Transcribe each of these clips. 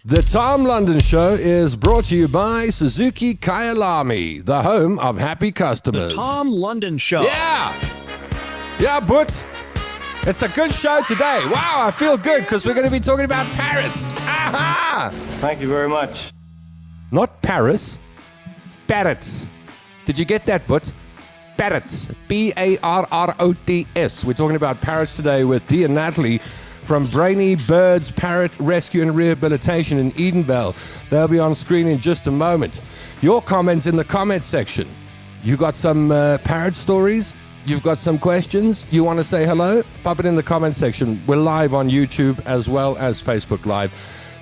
The Tom London Show is brought to you by Suzuki Kyalami, the home of happy customers. The Tom London Show. Yeah, but it's a good show today. Wow, I feel good because we're going to be talking about parrots. Aha! Thank you very much. Not Paris, parrots. Did you get that, but? Parrots. Parrots. We're talking about parrots today with Dee and Natalie from Brainy Birds, Parrot Rescue and Rehabilitation in Edenvale. They'll be on screen in just a moment. Your comments in the comment section. You got some parrot stories? You've got some questions? You want to say hello? Pop it in the comment section. We're live on YouTube as well as Facebook Live.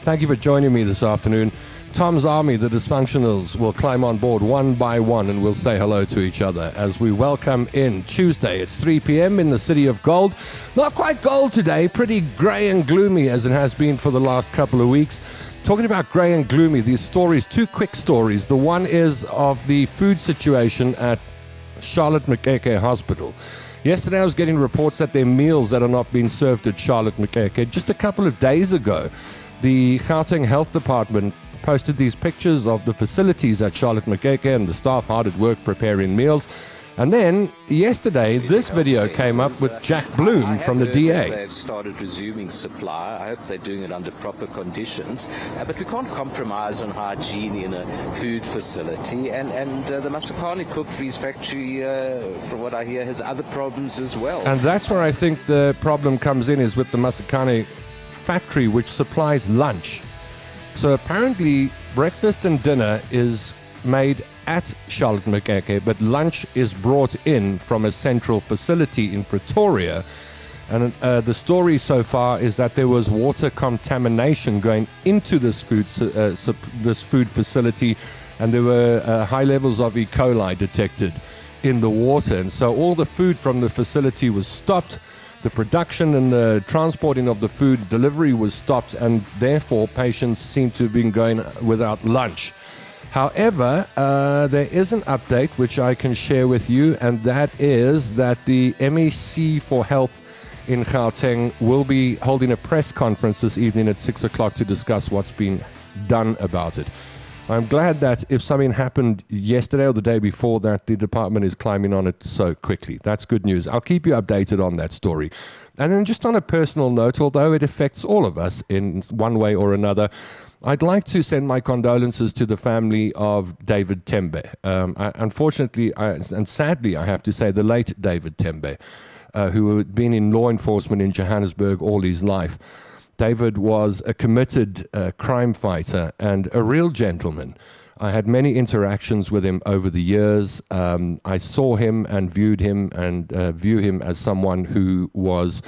Thank you for joining me this afternoon. Tom's Army, the Dysfunctionals, will climb on board one by one and we'll say hello to each other as we welcome in Tuesday. It's 3 p.m. in the City of Gold. Not quite gold today, pretty grey and gloomy as it has been for the last couple of weeks. Talking about grey and gloomy, these stories, two quick stories. The one is of the food situation at Charlotte Maxeke Hospital. Yesterday I was getting reports that there are meals that are not being served at Charlotte Maxeke. Just a couple of days ago, the Gauteng Health Department posted these pictures of the facilities at Charlotte Maxeke and the staff hard at work preparing meals. And then yesterday, this video came up with Jack Bloom from the DA. They've started resuming supply. I hope they're doing it under proper conditions. But we can't compromise on hygiene in a food facility. And the Masakani Cookfreeze factory, from what I hear, has other problems as well. And that's where I think the problem comes in, is with the Masakani factory, which supplies lunch. So apparently breakfast and dinner is made at Charlotte Maxeke, but lunch is brought in from a central facility in Pretoria. And the story so far is that there was water contamination going into this food facility, and there were high levels of E. coli detected in the water. And so all the food from the facility was stopped. The production and the transporting of the food delivery was stopped, and therefore patients seem to have been going without lunch. However, there is an update which I can share with you, and that is that the MEC for Health in Gauteng will be holding a press conference this evening at 6 o'clock to discuss what's been done about it. I'm glad that if something happened yesterday or the day before, that the department is climbing on it so quickly. That's good news. I'll keep you updated on that story. And then just on a personal note, although it affects all of us in one way or another, I'd like to send my condolences to the family of David Tembe. Unfortunately, and sadly, I have to say, the late David Tembe, who had been in law enforcement in Johannesburg all his life. David was a committed crime fighter and a real gentleman. I had many interactions with him over the years. I saw him and viewed him and view him as someone who was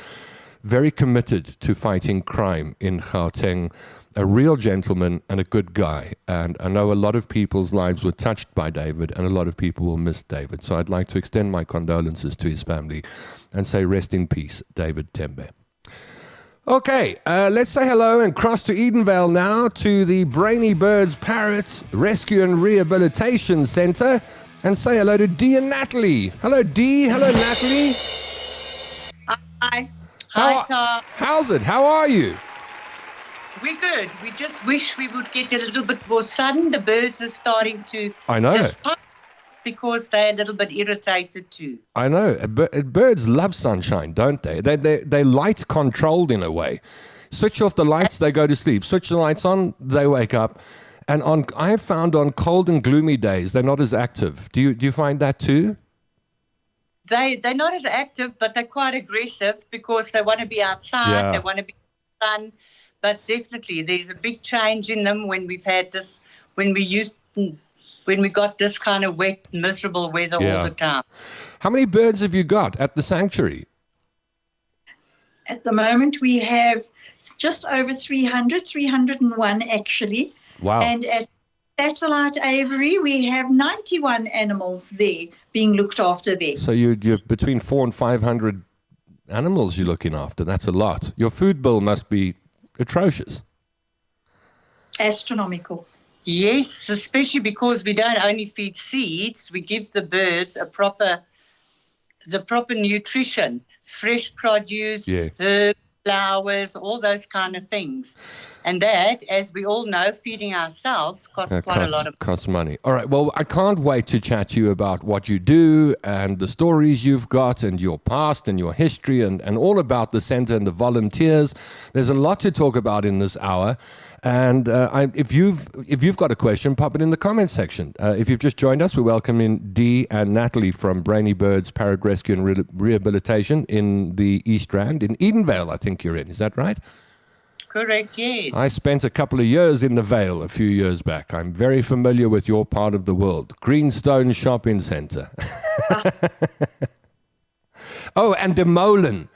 very committed to fighting crime in Gauteng, a real gentleman and a good guy. And I know a lot of people's lives were touched by David, and a lot of people will miss David. So I'd like to extend my condolences to his family and say rest in peace, David Tembe. Okay, let's say hello and cross to Edenvale now to the Brainy Birds Parrot Rescue and Rehabilitation Center and say hello to Dee and Natalie. Hello, Dee. Hello, Natalie. Hi. Hi, Tom. How's it? How are you? We're good. We just wish we would get a little bit more sun. The birds are starting to... I know. Because they're a little bit irritated too. I know. Birds love sunshine, don't they? They're light controlled in a way. Switch off the lights, they go to sleep. Switch the lights on, they wake up. And I have found on cold and gloomy days, they're not as active. Do you find that too? They're not as active, but they're quite aggressive because they want to be outside. Yeah. They want to be in the sun. But definitely, there's a big change in them when we've had this, when we got this kind of wet, miserable weather all the time. How many birds have you got at the sanctuary? At the moment, we have just over 301 actually. Wow. And at Satellite Aviary, we have 91 animals there being looked after there. So you're between 400 and 500 animals you're looking after. That's a lot. Your food bill must be atrocious. Astronomical. Yes, especially because we don't only feed seeds, we give the birds the proper nutrition, fresh produce, herbs, flowers, all those kind of things. And that, as we all know, feeding ourselves costs quite a lot of costs money. All right. Well, I can't wait to chat to you about what you do and the stories you've got and your past and your history and all about the center and the volunteers. There's a lot to talk about in this hour. And if you've got a question, pop it in the comments section. If you've just joined us, we welcome in Dee and Natalie from Brainy Birds, Parrot Rescue and Rehabilitation in the East Rand, in Edenvale, I think you're in. Is that right? Correct, yes. I spent a couple of years in the Vale a few years back. I'm very familiar with your part of the world. Greenstone Shopping Centre. Oh, and De Molen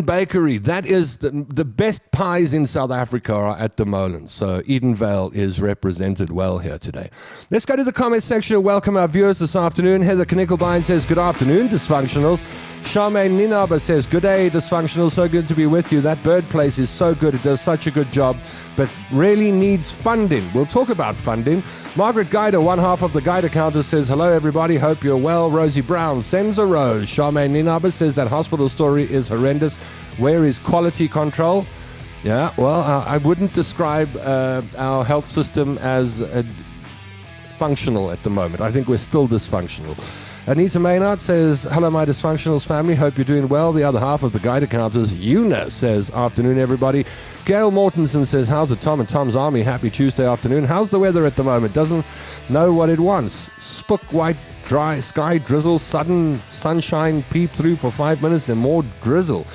Bakery. That is the best pies in South Africa are at De Molen. So Edenvale is represented well here today. Let's go to the comments section and welcome our viewers this afternoon. Heather Knickelbein says, good afternoon, Dysfunctionals. Charmaine Ninaba says, good day, Dysfunctionals. So good to be with you. That bird place is so good. It does such a good job, but really needs funding. We'll talk about funding. Margaret Guider, one half of the Guider counter, says, hello, everybody. Hope you're well. Rosie Brown sends a rose. Charmaine Ninaba says that hospital story is horrendous. Where is quality control? Yeah, well, I wouldn't describe our health system as functional at the moment. I think we're still dysfunctional. Anita Maynard says, hello, my Dysfunctionals family. Hope you're doing well. The other half of the Guide Counters, Una, says, afternoon, everybody. Gail Mortensen says, how's it, Tom and Tom's Army? Happy Tuesday afternoon. How's the weather at the moment? Doesn't know what it wants. Spook, white, dry sky, drizzle, sudden sunshine, peep through for 5 minutes, then more drizzle.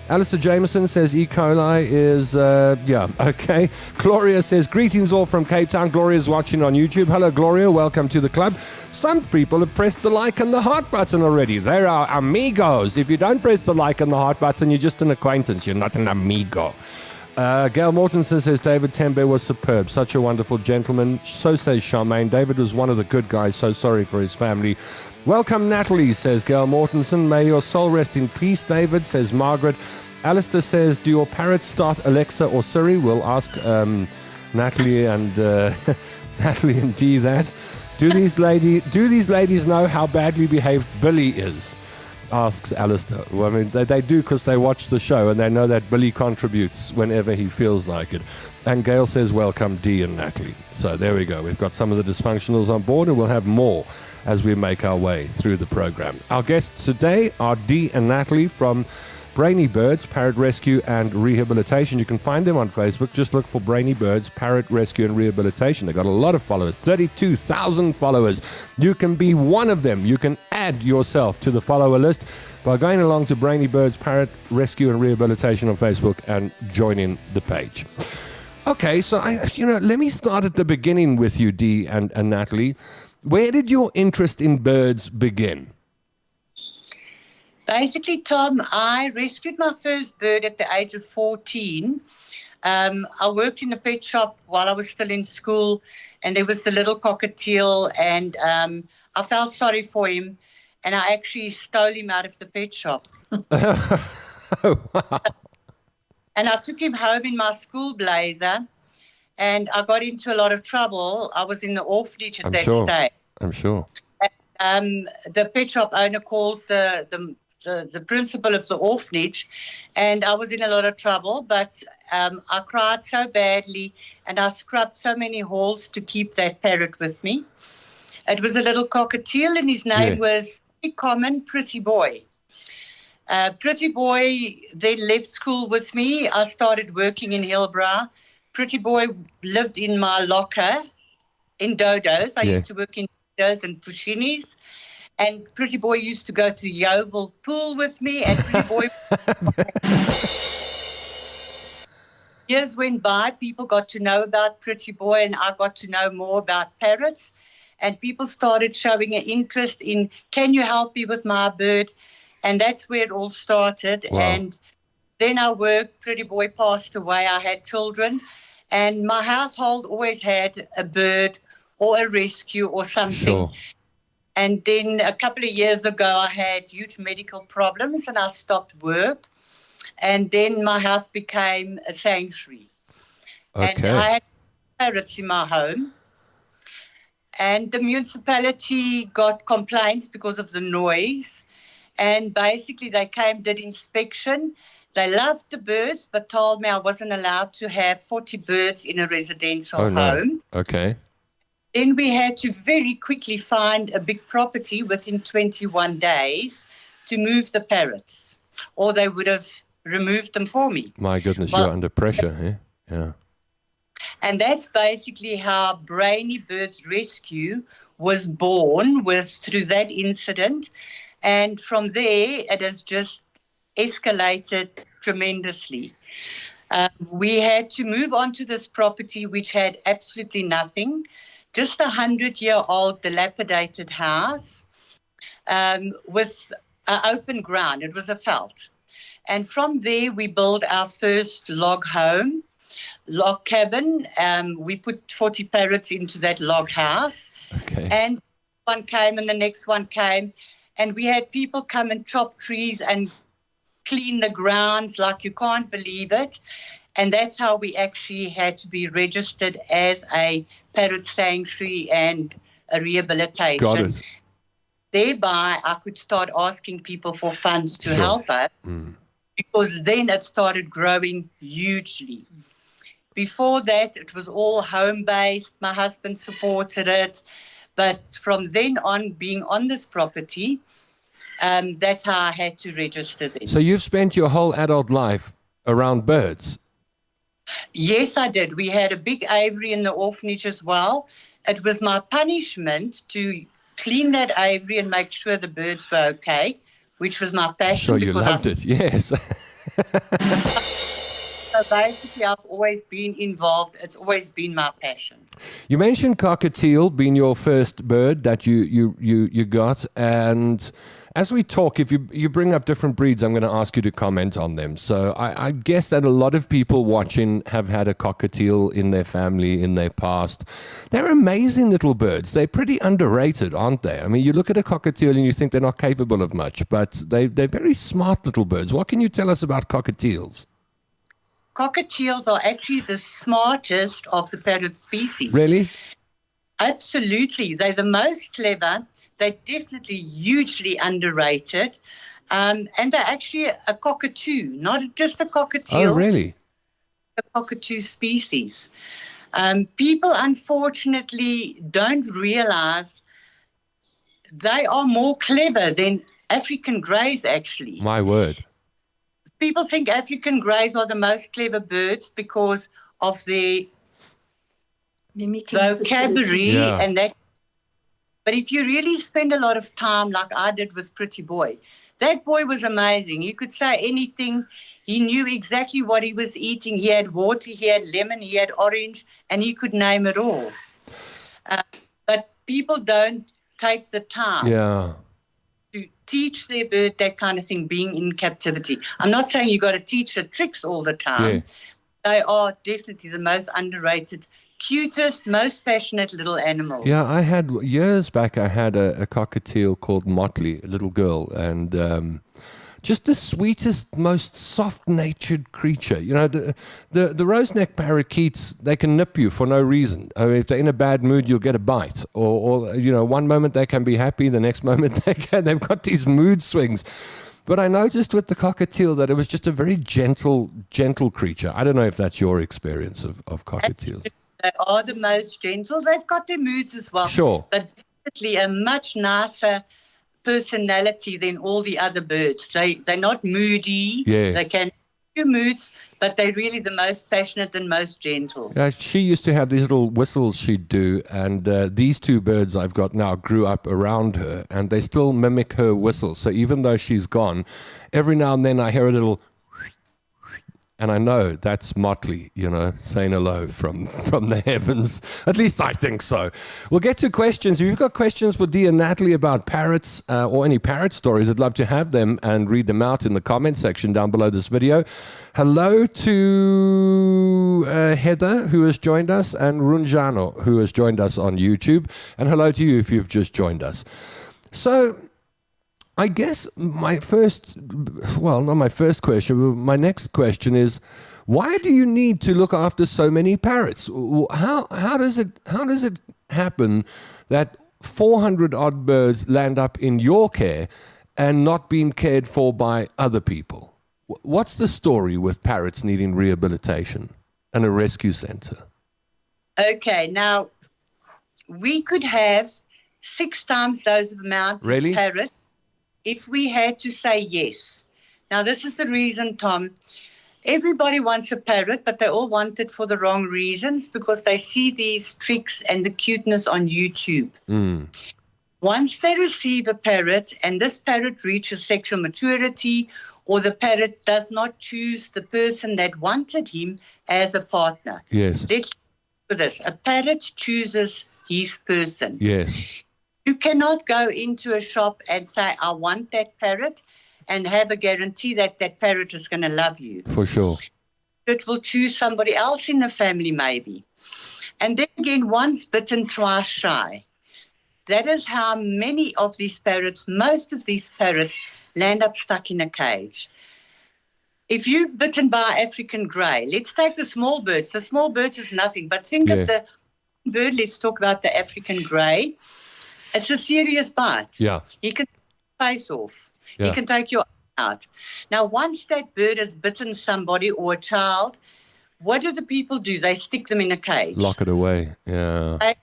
Alistair Jameson says E. coli is, okay. Gloria says, greetings all from Cape Town. Gloria's watching on YouTube. Hello, Gloria. Welcome to the club. Some people have pressed the like and the heart button already. They're our amigos. If you don't press the like and the heart button, you're just an acquaintance. You're not an amigo. Gail Mortensen says, David Tembe was superb. Such a wonderful gentleman. So says Charmaine. David was one of the good guys. So sorry for his family. Welcome, Natalie, says Gail Mortensen. May your soul rest in peace, David, says Margaret. Alistair says, do your parrots start Alexa or Siri? We'll ask Natalie and Natalie and Dee that. Do these ladies know how badly behaved Billy is? Asks Alistair. Well, I mean, they do because they watch the show and they know that Billy contributes whenever he feels like it. And Gail says, welcome, Dee and Natalie. So there we go. We've got some of the Dysfunctionals on board, and we'll have more as we make our way through the program. Our guests today are Dee and Natalie from Brainy Birds, Parrot Rescue and Rehabilitation. You can find them on Facebook. Just look for Brainy Birds, Parrot Rescue and Rehabilitation. They've got a lot of followers, 32,000 followers. You can be one of them. You can add yourself to the follower list by going along to Brainy Birds, Parrot Rescue and Rehabilitation on Facebook and joining the page. Okay, so let me start at the beginning with you, Dee and Natalie. Where did your interest in birds begin? Basically, Tom, I rescued my first bird at the age of 14. I worked in a pet shop while I was still in school, and there was the little cockatiel, and I felt sorry for him, and I actually stole him out of the pet shop. Oh, wow. And I took him home in my school blazer, and I got into a lot of trouble. I was in the orphanage at that stage. I'm sure. The pet shop owner called the principal of the orphanage, and I was in a lot of trouble, but I cried so badly, and I scrubbed so many halls to keep that parrot with me. It was a little cockatiel, and his name was common Pretty Boy. Pretty Boy then left school with me. I started working in Hillbrow. Pretty Boy lived in my locker in Dodos. I used to work in Dodos and Fushinis. And Pretty Boy used to go to Yeovil Pool with me. And Pretty Boy... Years went by, people got to know about Pretty Boy, and I got to know more about parrots. And people started showing an interest in, can you help me with my bird? And that's where it all started. Wow. And then I worked. Pretty Boy passed away. I had children. And my household always had a bird or a rescue or something. Sure. And then a couple of years ago, I had huge medical problems and I stopped work. And then my house became a sanctuary. Okay. And I had parrots in my home. And the municipality got complaints because of the noise. And basically they came, did inspection, They loved the birds, but told me I wasn't allowed to have 40 birds in a residential Oh, no. home. Okay. Then we had to very quickly find a big property within 21 days to move the parrots, or they would have removed them for me. My goodness, Well, you're under pressure, eh? Yeah. And that's basically how Brainy Birds Rescue was born, was through that incident. And from there, it has just escalated tremendously. We had to move on to this property, which had absolutely nothing, just a 100-year-old dilapidated house with open ground. It was a veld. And from there, we built our first log home, log cabin. We put 40 parrots into that log house. Okay. And one came and the next one came. And we had people come and chop trees and clean the grounds like you can't believe it. And that's how we actually had to be registered as a parrot sanctuary and a rehabilitation. Got it. Thereby, I could start asking people for funds to Sure. help us, because then it started growing hugely. Before that, it was all home-based. My husband supported it. But from then on, being on this property, that's how I had to register them. So you've spent your whole adult life around birds. Yes, I did. We had a big aviary in the orphanage as well. It was my punishment to clean that aviary and make sure the birds were okay, which was my passion. Sure, you loved it, yes. So basically, I've always been involved. It's always been my passion. You mentioned cockatiel being your first bird that you got, and as we talk, if you bring up different breeds, I'm going to ask you to comment on them. So I guess that a lot of people watching have had a cockatiel in their family, in their past. They're amazing little birds. They're pretty underrated, aren't they? I mean, you look at a cockatiel and you think they're not capable of much, but they're very smart little birds. What can you tell us about cockatiels? Cockatiels are actually the smartest of the parrot species. Really? Absolutely. They're the most clever. They're definitely hugely underrated. And they're actually a cockatoo, not just a cockatiel. Oh, really? A cockatoo species. People, unfortunately, don't realize they are more clever than African greys, actually. My word. People think African greys are the most clever birds because of their vocabulary and that. But if you really spend a lot of time, like I did with Pretty Boy, that boy was amazing. You could say anything. He knew exactly what he was eating. He had water, he had lemon, he had orange, and he could name it all. But people don't take the time to teach their bird that kind of thing, being in captivity. I'm not saying you got to teach the tricks all the time. Yeah. They are definitely the most underrated, cutest, most passionate little animals. Yeah, years back, I had a cockatiel called Motley, a little girl, and just the sweetest, most soft-natured creature. You know, the rose-necked parakeets, they can nip you for no reason. I mean, if they're in a bad mood, you'll get a bite. Or you know, one moment they can be happy, the next moment they've got these mood swings. But I noticed with the cockatiel that it was just a very gentle creature. I don't know if that's your experience of cockatiels. Absolutely. They are the most gentle. They've got their moods as well. Sure. But definitely a much nicer personality than all the other birds. They're not moody. Yeah. They can do moods, but they're really the most passionate and most gentle. She used to have these little whistles she'd do, and these two birds I've got now grew up around her, and they still mimic her whistle. So even though she's gone, every now and then I hear a little, and I know that's Motley, you know, saying hello from the heavens. At least I think so. We'll get to questions. If you've got questions for Dee and Natalie about parrots or any parrot stories, I'd love to have them and read them out in the comment section down below this video. Hello to Heather, who has joined us, and Runjano, who has joined us on YouTube. And hello to you if you've just joined us. So I guess my next question is, why do you need to look after so many parrots? How does it happen that 400 odd birds land up in your care and not being cared for by other people? What's the story with parrots needing rehabilitation and a rescue center? Okay, now we could have 6 times those amount of Really? parrots if we had to say yes. Now, this is the reason, Tom. Everybody wants a parrot, but they all want it for the wrong reasons because they see these tricks and the cuteness on YouTube. Once they receive a parrot and this parrot reaches sexual maturity, or the parrot does not choose the person that wanted him as a partner. Yes. Let's for this. A parrot chooses his person. Yes. You cannot go into a shop and say, I want that parrot, and have a guarantee that that parrot is going to love you. For sure. It will choose somebody else in the family, maybe. And then again, once bitten, twice shy. That is how many of these parrots, most of these parrots, land up stuck in a cage. If you're bitten by African grey, let's take the small birds. The small birds is nothing, but think of the bird. Let's talk about the African grey. It's a serious bite. Yeah. He can take your face off. Yeah. He can take your eye out. Now, once that bird has bitten somebody or a child, what do the people do? They stick them in a cage. Lock it away. Yeah.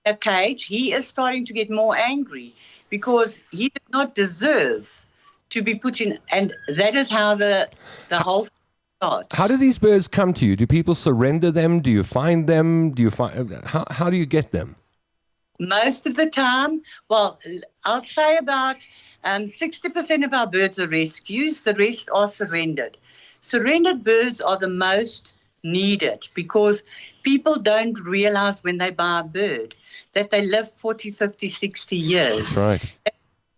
A cage, he is starting to get more angry because he did not deserve to be put in, and that is how the whole thing starts. How do these birds come to you? Do people surrender them? Do you find them? How do you get them? Most of the time, well, I'll say about 60% of our birds are rescues. The rest are surrendered. Surrendered birds are the most needed because people don't realize when they buy a bird that they live 40, 50, 60 years. That's right. They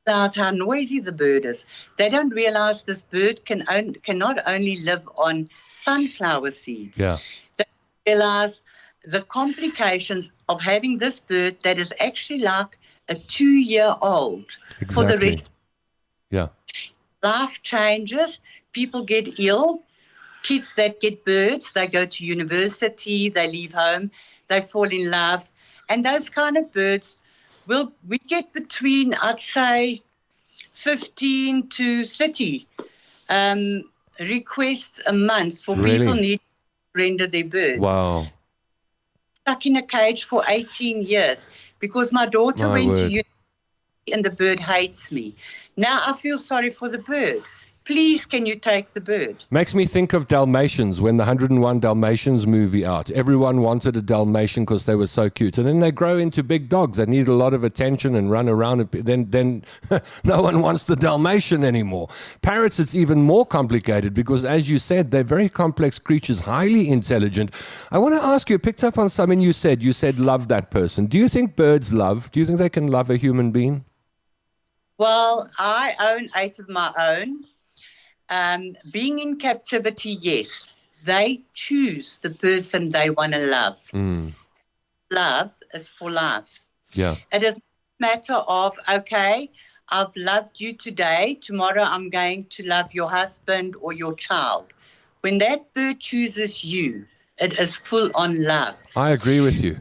don't realize how noisy the bird is. They don't realize this bird can not only live on sunflower seeds. Yeah. They don't realize the complications of having this bird that is actually like a 2-year-old Exactly. for the rest. Yeah. Life changes. People get ill. Kids that get birds, they go to university, they leave home, they fall in love. And those kind of birds, we get between, I'd say, 15 to 30 requests a month for people need to surrender their birds. Wow. Stuck in a cage for 18 years because my daughter went to university and the bird hates me. Now I feel sorry for the bird. Please, can you take the bird? Makes me think of Dalmatians when the 101 Dalmatians movie out. Everyone wanted a Dalmatian because they were so cute. And then they grow into big dogs that need a lot of attention and run around. Then no one wants the Dalmatian anymore. Parrots, it's even more complicated because, as you said, they're very complex creatures, highly intelligent. I want to ask you, picked up on something you said. You said love that person. Do you think birds love? Do you think they can love a human being? Well, I own 8 of my own. Being in captivity, yes, they choose the person they want to love. Love is for life. Yeah. It is a matter of, okay, I've loved you today. Tomorrow I'm going to love your husband or your child. When that bird chooses you, it is full on love. I agree with you.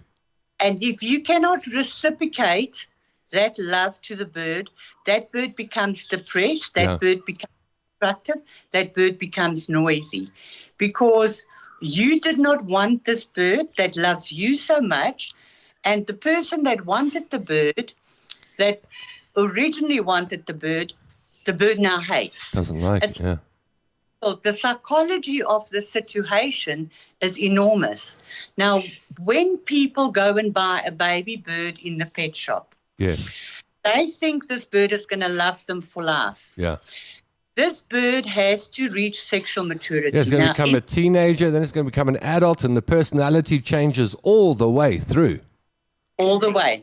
And if you cannot reciprocate that love to the bird, that bird becomes depressed, that bird becomes destructive, that bird becomes noisy. Because you did not want this bird that loves you so much, and the person that wanted the bird, that originally wanted the bird now hates. Doesn't like it, yeah. So the psychology of the situation is enormous. Now, when people go and buy a baby bird in the pet shop, yes, they think this bird is going to love them for life. Yeah. This bird has to reach sexual maturity. Yeah, it's going to become a teenager, then it's going to become an adult, and the personality changes all the way through. All the way.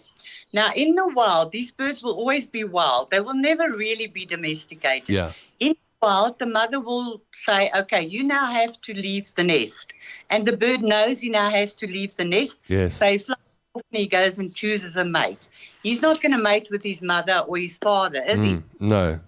Now, in the wild, these birds will always be wild. They will never really be domesticated. Yeah. In the wild, the mother will say, okay, you now have to leave the nest. And the bird knows he now has to leave the nest. Yes. So he flies off and he goes and chooses a mate. He's not going to mate with his mother or his father, is he? No.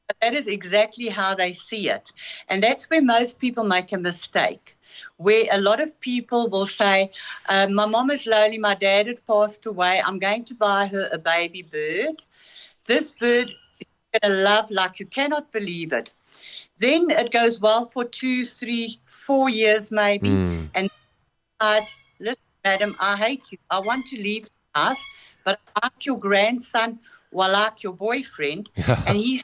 But that is exactly how they see it. And that's where most people make a mistake, where a lot of people will say, my mom is lonely, my dad had passed away, I'm going to buy her a baby bird. This bird is going to love like you cannot believe it. Then it goes well for 2, 3, 4 years maybe. And listen, madam, I hate you. I want to leave the house, but I like your grandson or I like your boyfriend. And he's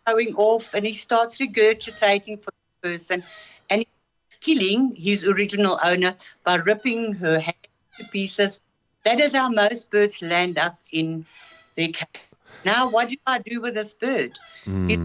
going off and he starts regurgitating for the person. And he's killing his original owner by ripping her hand to pieces. That is how most birds land up in their cage. Now, what do I do with this bird? He's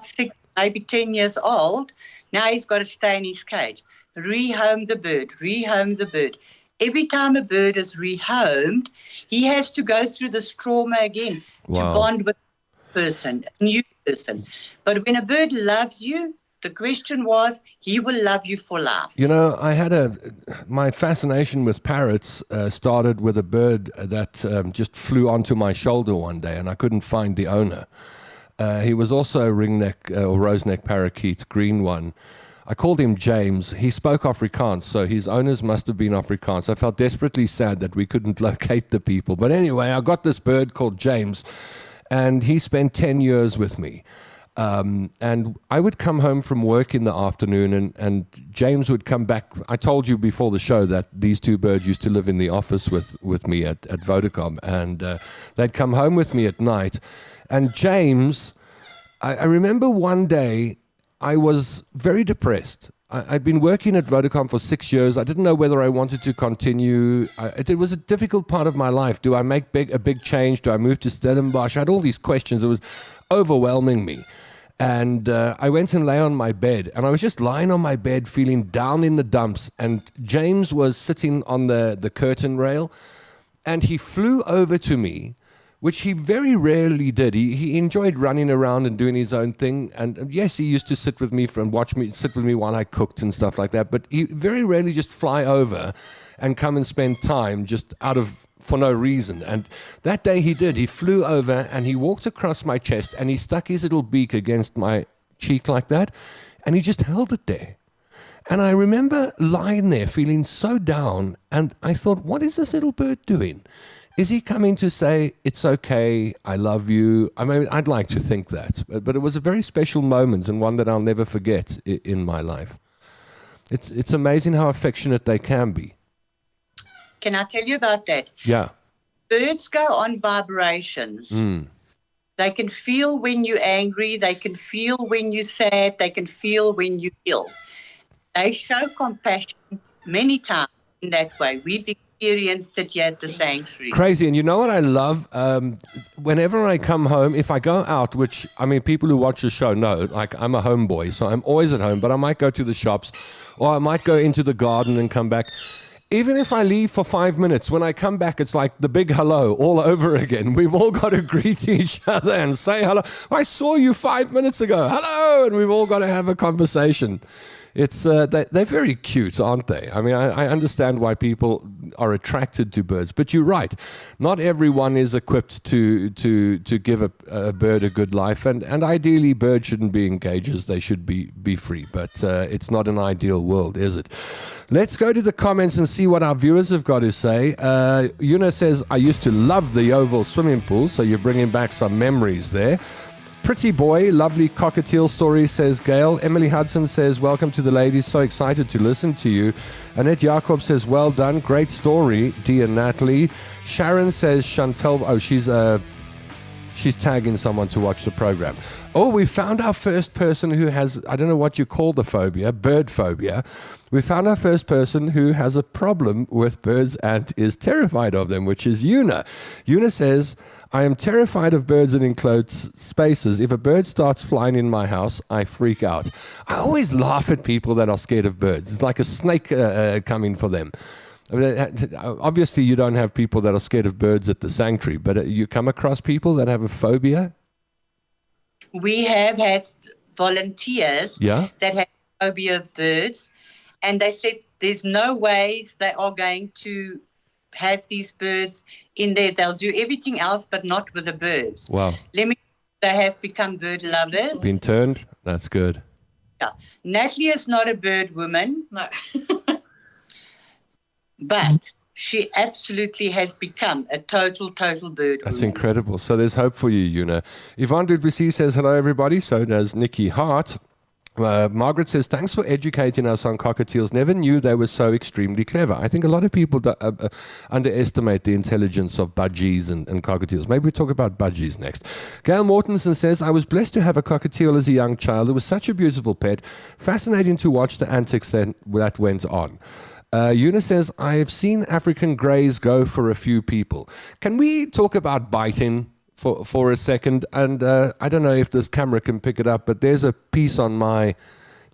6, maybe 10 years old. Now he's got to stay in his cage. Rehome the bird, rehome the bird. Every time a bird is rehomed, he has to go through this trauma again to bond with a person, a new person. But when a bird loves you, the question was, he will love you for life. You know, my fascination with parrots started with a bird that just flew onto my shoulder one day, and I couldn't find the owner. He was also a ringneck or roseneck parakeet, green one. I called him James. He spoke Afrikaans, so his owners must have been Afrikaans. I felt desperately sad that we couldn't locate the people. But anyway, I got this bird called James, and he spent 10 years with me. And I would come home from work in the afternoon, and James would come back. I told you before the show that these two birds used to live in the office with me at Vodacom, and they'd come home with me at night. And James, I remember one day I was very depressed. I'd been working at Vodacom for 6 years. I didn't know whether I wanted to continue. It was a difficult part of my life. Do I make a big change? Do I move to Stellenbosch? I had all these questions. It was overwhelming me. And I went and lay on my bed, and I was just lying on my bed feeling down in the dumps, and James was sitting on the curtain rail, and he flew over to me, which he very rarely did. He enjoyed running around and doing his own thing, and yes, he used to sit with me sit with me while I cooked and stuff like that, but he very rarely just fly over and come and spend time just for no reason. And that day he did. He flew over and he walked across my chest and he stuck his little beak against my cheek like that, and he just held it there. And I remember lying there feeling so down, and I thought, what is this little bird doing? Is he coming to say, it's okay, I love you? I mean, I'd like to think that. But it was a very special moment, and one that I'll never forget in my life. It's amazing how affectionate they can be. Can I tell you about that? Yeah. Birds go on vibrations. They can feel when you're angry. They can feel when you're sad. They can feel when you're ill. They show compassion many times in that way. We've experienced it here at the sanctuary. Crazy. And you know what I love? Whenever I come home, if I go out, which, I mean, people who watch the show know, like, I'm a homeboy, so I'm always at home, but I might go to the shops, or I might go into the garden and come back. Even if I leave for 5 minutes, when I come back, it's like the big hello all over again. We've all got to greet each other and say hello. I saw you 5 minutes ago. Hello. And we've all got to have a conversation. It's they're very cute, aren't they? I mean, I understand why people are attracted to birds, but you're right. Not everyone is equipped to give a bird a good life, and ideally, birds shouldn't be in cages. They should be free, but it's not an ideal world, is it? Let's go to the comments and see what our viewers have got to say. Una says, I used to love the Yeovil swimming pool, so you're bringing back some memories there. Pretty boy, lovely cockatiel story, says Gail. Emily Hudson says, welcome to the ladies, so excited to listen to you. Annette Jacob says, well done, great story, dear Natalie. Sharon says, Chantel, she's tagging someone to watch the program. Oh, we found our first person who has, I don't know what you call the phobia, bird phobia. We found our first person who has a problem with birds and is terrified of them, which is Una. Una says, I am terrified of birds in enclosed spaces. If a bird starts flying in my house, I freak out. I always laugh at people that are scared of birds. It's like a snake coming for them. Obviously, you don't have people that are scared of birds at the sanctuary, but you come across people that have a phobia? We have had volunteers that have a phobia of birds, and they said there's no ways they are going to have these birds in there. They'll do everything else, but not with the birds. Wow. They have become bird lovers. Been turned? That's good. Yeah. Natalie is not a bird woman. No. But she absolutely has become a total bird That's woman. incredible. So there's hope for you, Una. Yvonne Duplessis says, hello, everybody. So does Nikki Hart. Margaret says, thanks for educating us on cockatiels. Never knew they were so extremely clever. I think a lot of people underestimate the intelligence of budgies and cockatiels. Maybe we talk about budgies next. Gail Mortensen says, I was blessed to have a cockatiel as a young child. It was such a beautiful pet. Fascinating to watch the antics that went on. Eunice says, I have seen African greys go for a few people. Can we talk about biting for a second? And I don't know if this camera can pick it up, but there's a piece on my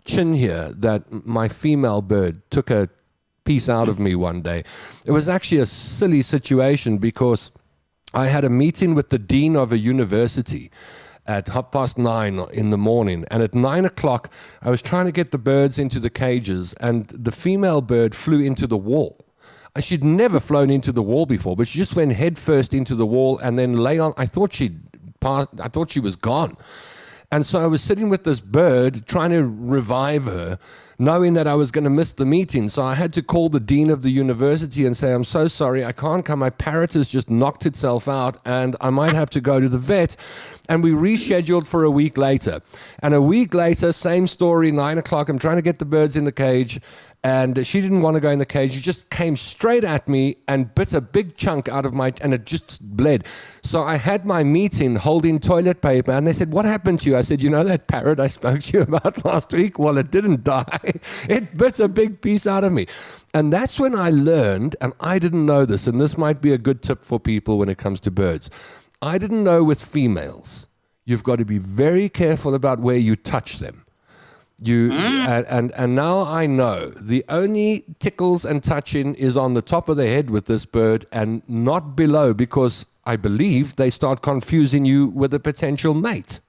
chin here that my female bird took a piece out of me one day. It was actually a silly situation because I had a meeting with the dean of a university at 9:30 in the morning. And at 9 o'clock, I was trying to get the birds into the cages, and the female bird flew into the wall. She'd never flown into the wall before, but she just went head first into the wall and then lay on. I thought she was gone. And so I was sitting with this bird trying to revive her, knowing that I was going to miss the meeting. So I had to call the dean of the university and say, I'm so sorry, I can't come. My parrot has just knocked itself out and I might have to go to the vet. And we rescheduled for a week later. And a week later, same story, 9 o'clock. I'm trying to get the birds in the cage. And she didn't want to go in the cage. She just came straight at me and bit a big chunk out of and it just bled. So I had my meeting holding toilet paper, and they said, what happened to you? I said, you know that parrot I spoke to you about last week? Well, it didn't die. It bit a big piece out of me. And that's when I learned, and I didn't know this, and this might be a good tip for people when it comes to birds. I didn't know with females, you've got to be very careful about where you touch them. And now I know the only tickles and touching is on the top of the head with this bird and not below, because I believe they start confusing you with a potential mate.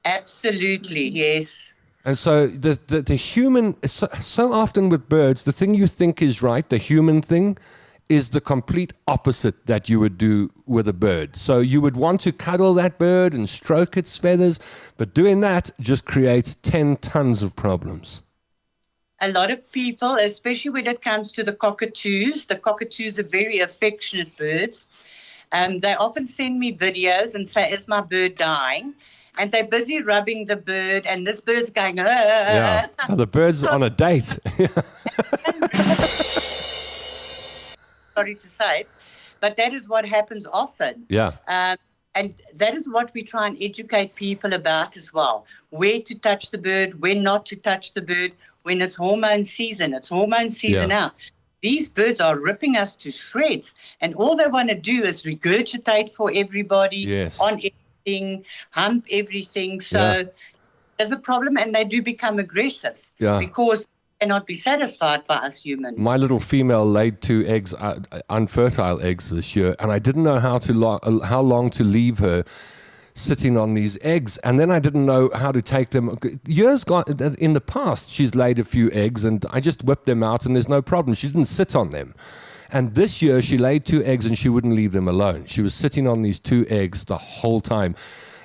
Absolutely, yes. And so the human, so often with birds, the thing you think is right, the human thing, is the complete opposite that you would do with a bird. So you would want to cuddle that bird and stroke its feathers, but doing that just creates 10 tons of problems. A lot of people, especially when it comes to the cockatoos are very affectionate birds. They often send me videos and say, is my bird dying? And they're busy rubbing the bird, and this bird's going, Yeah, the bird's on a date. Sorry to say, but that is what happens often. Yeah. And that is what we try and educate people about as well. Where to touch the bird, when not to touch the bird, when it's hormone season. It's hormone season now. These birds are ripping us to shreds, and all they want to do is regurgitate for everybody on everything, hump everything. So there's a problem, and they do become aggressive because cannot be satisfied by us humans. My little female laid 2 eggs, unfertile eggs this year, and I didn't know how long to leave her sitting on these eggs, and then I didn't know how to take them. Years gone in the past, she's laid a few eggs, and I just whipped them out, and there's no problem. She didn't sit on them. And this year, she laid 2 eggs, and she wouldn't leave them alone. She was sitting on these 2 eggs the whole time.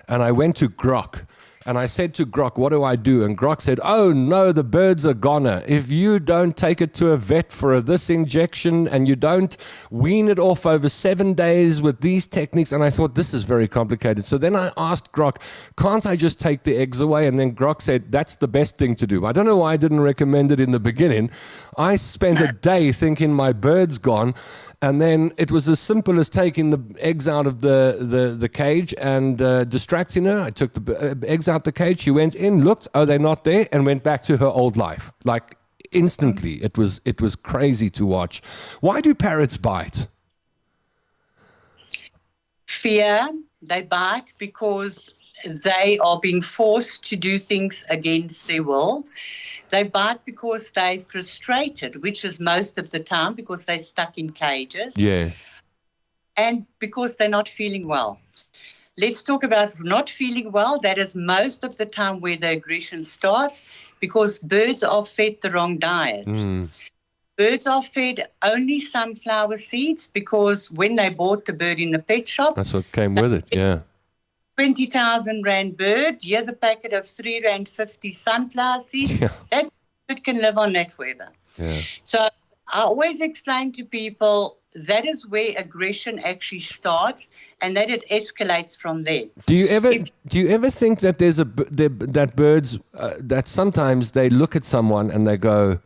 And I went to Grok, and I said to Grok, what do I do? And Grok said, oh, no, the bird's a goner. If you don't take it to a vet for this injection and you don't wean it off over 7 days with these techniques. And I thought, this is very complicated. So then I asked Grok, can't I just take the eggs away? And then Grok said, that's the best thing to do. I don't know why I didn't recommend it in the beginning. I spent a day thinking my bird's gone. And then it was as simple as taking the eggs out of the cage and distracting her. I took the eggs out the cage. She went in, looked, oh, they're not there, and went back to her old life. Like instantly. It was crazy to watch. Why do parrots bite? Fear. They bite because they are being forced to do things against their will. They bite because they're frustrated, which is most of the time because they're stuck in cages. Yeah. And because they're not feeling well. Let's talk about not feeling well. That is most of the time where the aggression starts because birds are fed the wrong diet. Birds are fed only sunflower seeds because when they bought the bird in the pet shop, that's what came with it, 20,000 Rand bird, here's a packet of 3.50 Rand sunflower seeds. That bird can live on that forever. So I always explain to people, that is where aggression actually starts, and that it escalates from there. Do you ever think that that birds that sometimes they look at someone and they go,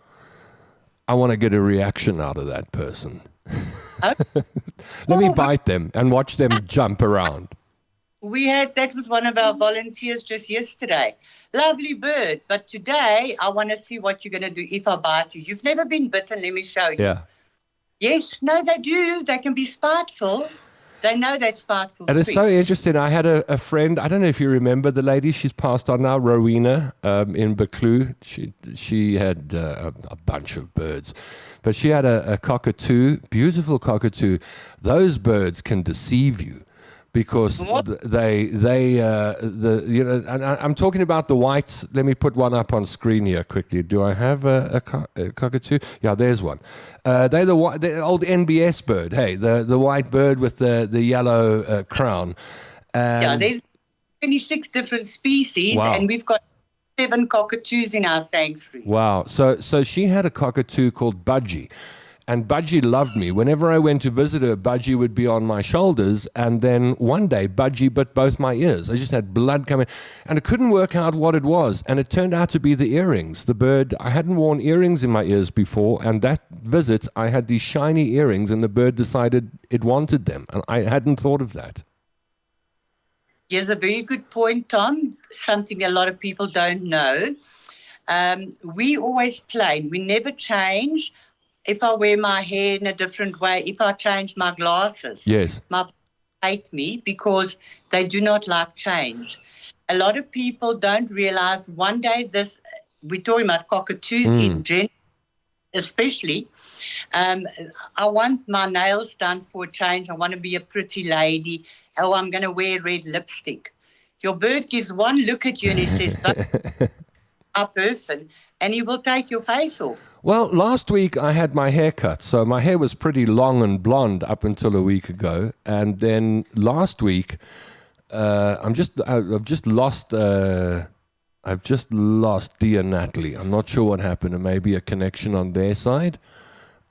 I want to get a reaction out of that person. Let me bite them and watch them jump around. We had that with one of our volunteers just yesterday. Lovely bird, but today I want to see what you're going to do if I bite you. You've never been bitten, let me show you. Yeah. Yes, no, they do. They can be spiteful. They know that's spiteful. And it's so interesting. I had a friend, I don't know if you remember the lady, she's passed on now, Rowena, in Buccleuch. She had a bunch of birds. But she had a cockatoo, beautiful cockatoo. Those birds can deceive you because and I'm talking about the whites. Let me put one up on screen here quickly. Do I have a cockatoo? Yeah, there's one. They're the old NBS bird. Hey, the white bird with the yellow crown. There's 26 different species, wow. And we've got 7 cockatoos in our sanctuary. Wow. So she had a cockatoo called Budgie. And Budgie loved me. Whenever I went to visit her, Budgie would be on my shoulders. And then one day, Budgie bit both my ears. I just had blood coming. And I couldn't work out what it was. And it turned out to be the earrings. The bird, I hadn't worn earrings in my ears before. And that visit, I had these shiny earrings. And the bird decided it wanted them. And I hadn't thought of that. Yes, a very good point, Tom. Something a lot of people don't know. We always plain. We never change. If I wear my hair in a different way, if I change my glasses, yes, my people hate me because they do not like change. A lot of people don't realize one day we're talking about cockatoos in general, especially. I want my nails done for a change. I want to be a pretty lady. Oh, I'm going to wear red lipstick. Your bird gives one look at you and he says, a person, and he will take your face off. Well, last week I had my hair cut, so my hair was pretty long and blonde up until a week ago, and then last week I've just lost Dia and Natalie. I'm not sure what happened. It may be a connection on their side.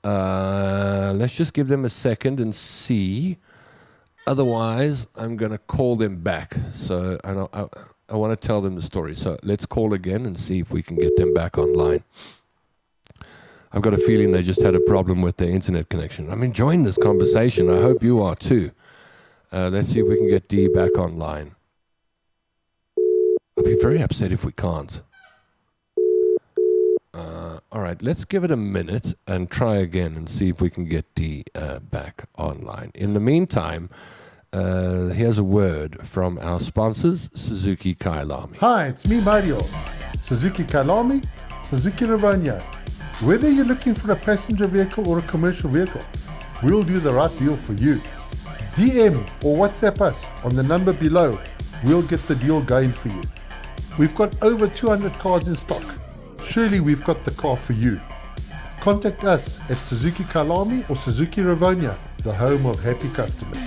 Let's just give them a second and see. Otherwise, I'm going to call them back. So I want to tell them the story. So let's call again and see if we can get them back online. I've got a feeling they just had a problem with their internet connection. I'm enjoying this conversation. I hope you are too. Let's see if we can get Dee back online. I'll be very upset if we can't. All right, let's give it a minute and try again and see if we can get Dee back online. In the meantime, here's a word from our sponsors, Suzuki Kailami. Hi, it's me, Mario. Suzuki Kailami, Suzuki Rivonia. Whether you're looking for a passenger vehicle or a commercial vehicle, we'll do the right deal for you. DM or WhatsApp us on the number below. We'll get the deal going for you. We've got over 200 cars in stock. Surely we've got the car for you. Contact us at Suzuki Kailami or Suzuki Rivonia, the home of happy customers.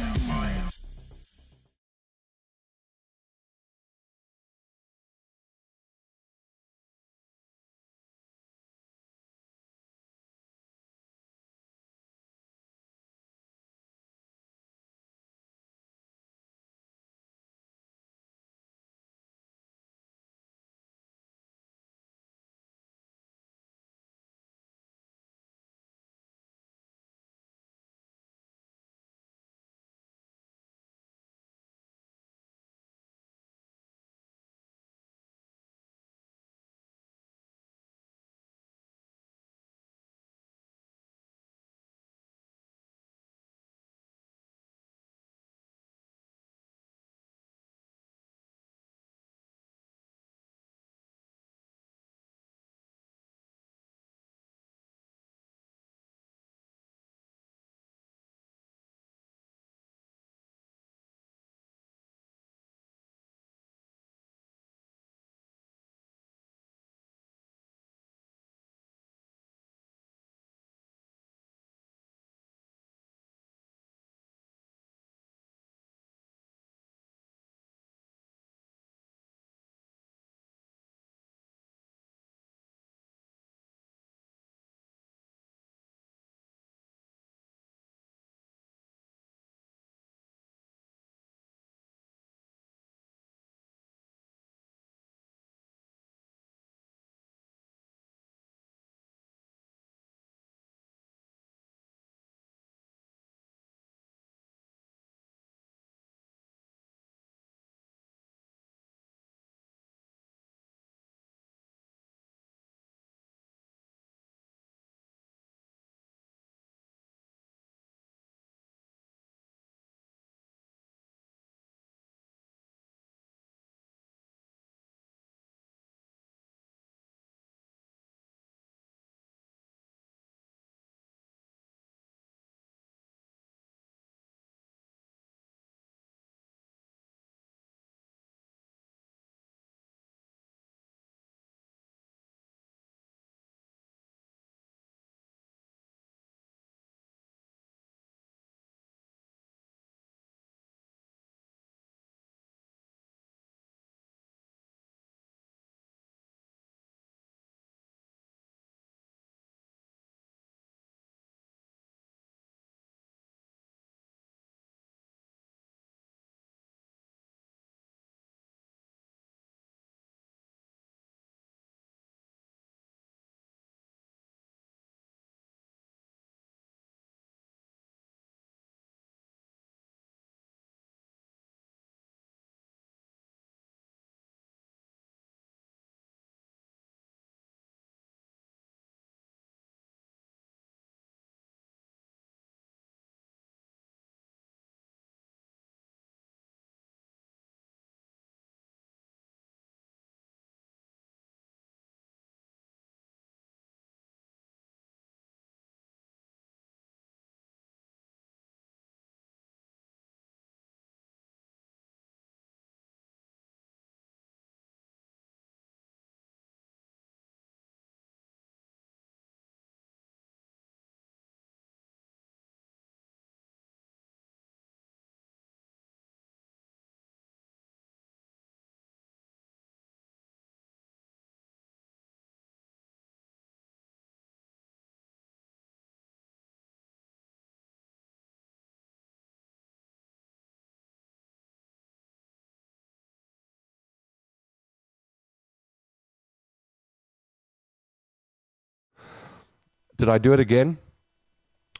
Did I do it again?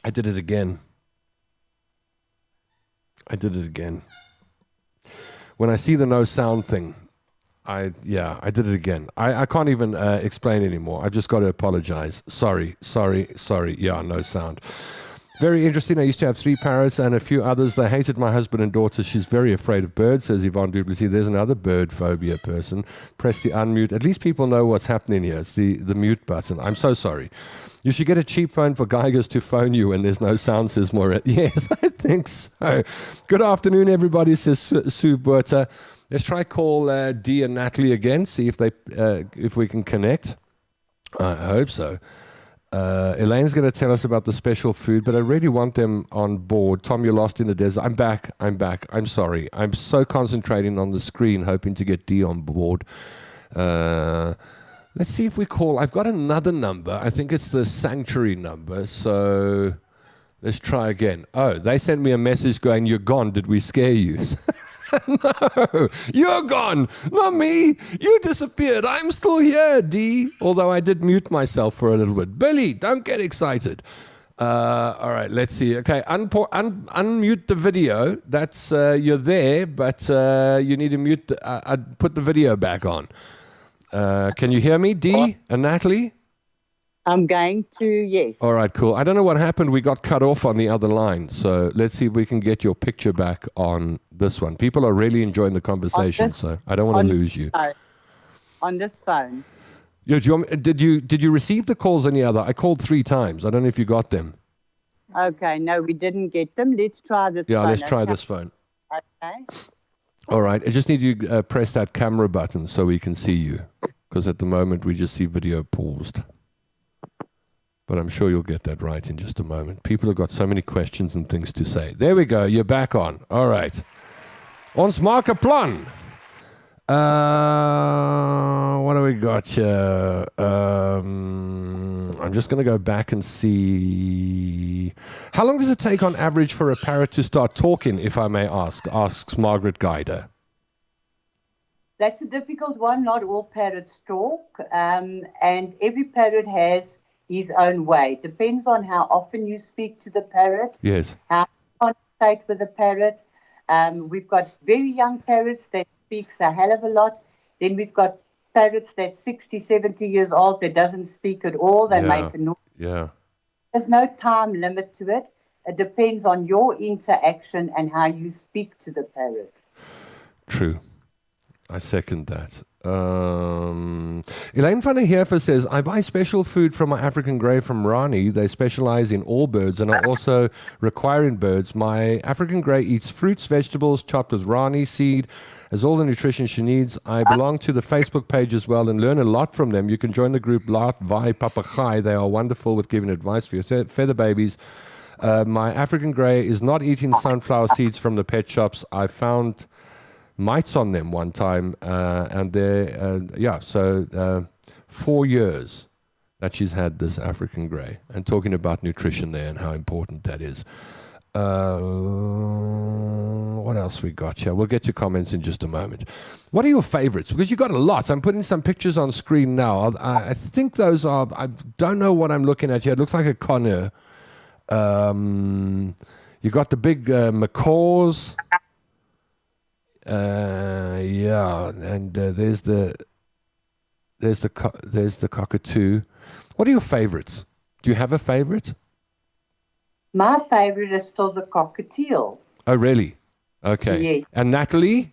I did it again. When I see the no sound thing, I did it again. I can't even explain anymore. I've just got to apologize. Sorry. Yeah, no sound. Very interesting. I used to have 3 parrots and a few others. They hated my husband and daughter. She's very afraid of birds, says Yvonne Duplessis. There's another bird phobia person. Press the unmute. At least people know what's happening here. It's the mute button. I'm so sorry. You should get a cheap phone for Geigers to phone you when there's no sound, says Maureen. Yes, I think so. Good afternoon, everybody, says Sue Buerta. Let's try call Dee and Natalie again, see if we can connect. I hope so. Elaine's going to tell us about the special food, but I really want them on board. Tom, you're lost in the desert. I'm back. I'm sorry. I'm so concentrating on the screen, hoping to get Dee on board. Let's see if we call. I've got another number. I think it's the sanctuary number. So let's try again. Oh, they sent me a message going, "You're gone. Did we scare you?" No, you're gone. Not me. You disappeared. I'm still here, Dee. Although I did mute myself for a little bit. Billy, don't get excited. All right, let's see. Okay, unmute the video. That's you're there, but you need to mute. Put the video back on. Can you hear me, Dee and Natalie? I'm going to, yes. All right, cool. I don't know what happened. We got cut off on the other line. So let's see if we can get your picture back on this one. People are really enjoying the conversation, so I don't want to lose you. On this phone. Yeah, did you receive the calls on the other? I called 3 times. I don't know if you got them. Okay, no, we didn't get them. Let's try this phone. Yeah, let's try this phone. Okay. All right. I just need you to press that camera button so we can see you. Because at the moment, we just see video paused. But I'm sure you'll get that right in just a moment. People have got so many questions and things to say. There we go. You're back on. All right. Ons maak 'n plan. What do we got here? I'm just going to go back and see. How long does it take on average for a parrot to start talking, if I may ask? Asks Margaret Guyder. That's a difficult one. Not all parrots talk. And every parrot has his own way. Depends on how often you speak to the parrot. Yes. How you contact with the parrot. We've got very young parrots that speaks a hell of a lot. Then we've got parrots that's 60, 70 years old that doesn't speak at all. They make a noise. Yeah. There's no time limit to it. It depends on your interaction and how you speak to the parrot. True. I second that. Elaine van der Heerfer says, I buy special food from my African grey from Rani. They specialize in all birds and are also requiring birds. My African grey eats fruits, vegetables, chopped with Rani seed, has all the nutrition she needs. I belong to the Facebook page as well and learn a lot from them. You can join the group Laat Vai Papagai. They are wonderful with giving advice for your feather babies. My African grey is not eating sunflower seeds from the pet shops. I found mites on them one time, and they're 4 years that she's had this African grey, and talking about nutrition there and how important that is. What else we got here? We'll get to comments in just a moment. What are your favorites? Because you got a lot. I'm putting some pictures on screen now. I think those are, I don't know what I'm looking at here. It looks like a conure. You got the big macaws. And there's the cockatoo. What are your favorites? Do you have a favorite? My favorite is still the cockatiel. Oh, really? Okay. Yes. And Natalie?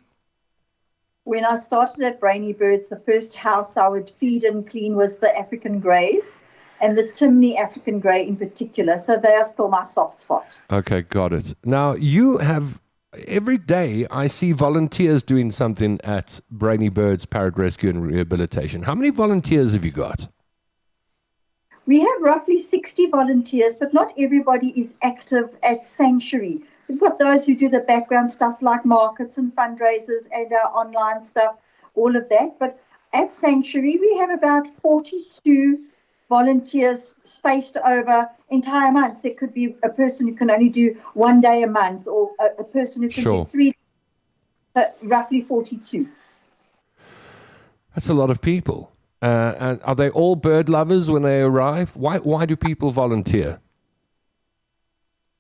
When I started at Brainy Birds, the first house I would feed and clean was the African greys, and the Timney African grey in particular. So they are still my soft spot. Okay, got it. Now, you have... Every day I see volunteers doing something at Brainy Birds, Parrot Rescue and Rehabilitation. How many volunteers have you got? We have roughly 60 volunteers, but not everybody is active at Sanctuary. We've got those who do the background stuff like markets and fundraisers and our online stuff, all of that. But at Sanctuary, we have about 42 volunteers spaced over entire months. It could be a person who can only do 1 day a month, or a person who can do 3 days, roughly 42. That's a lot of people. And are they all bird lovers when they arrive? Why do people volunteer?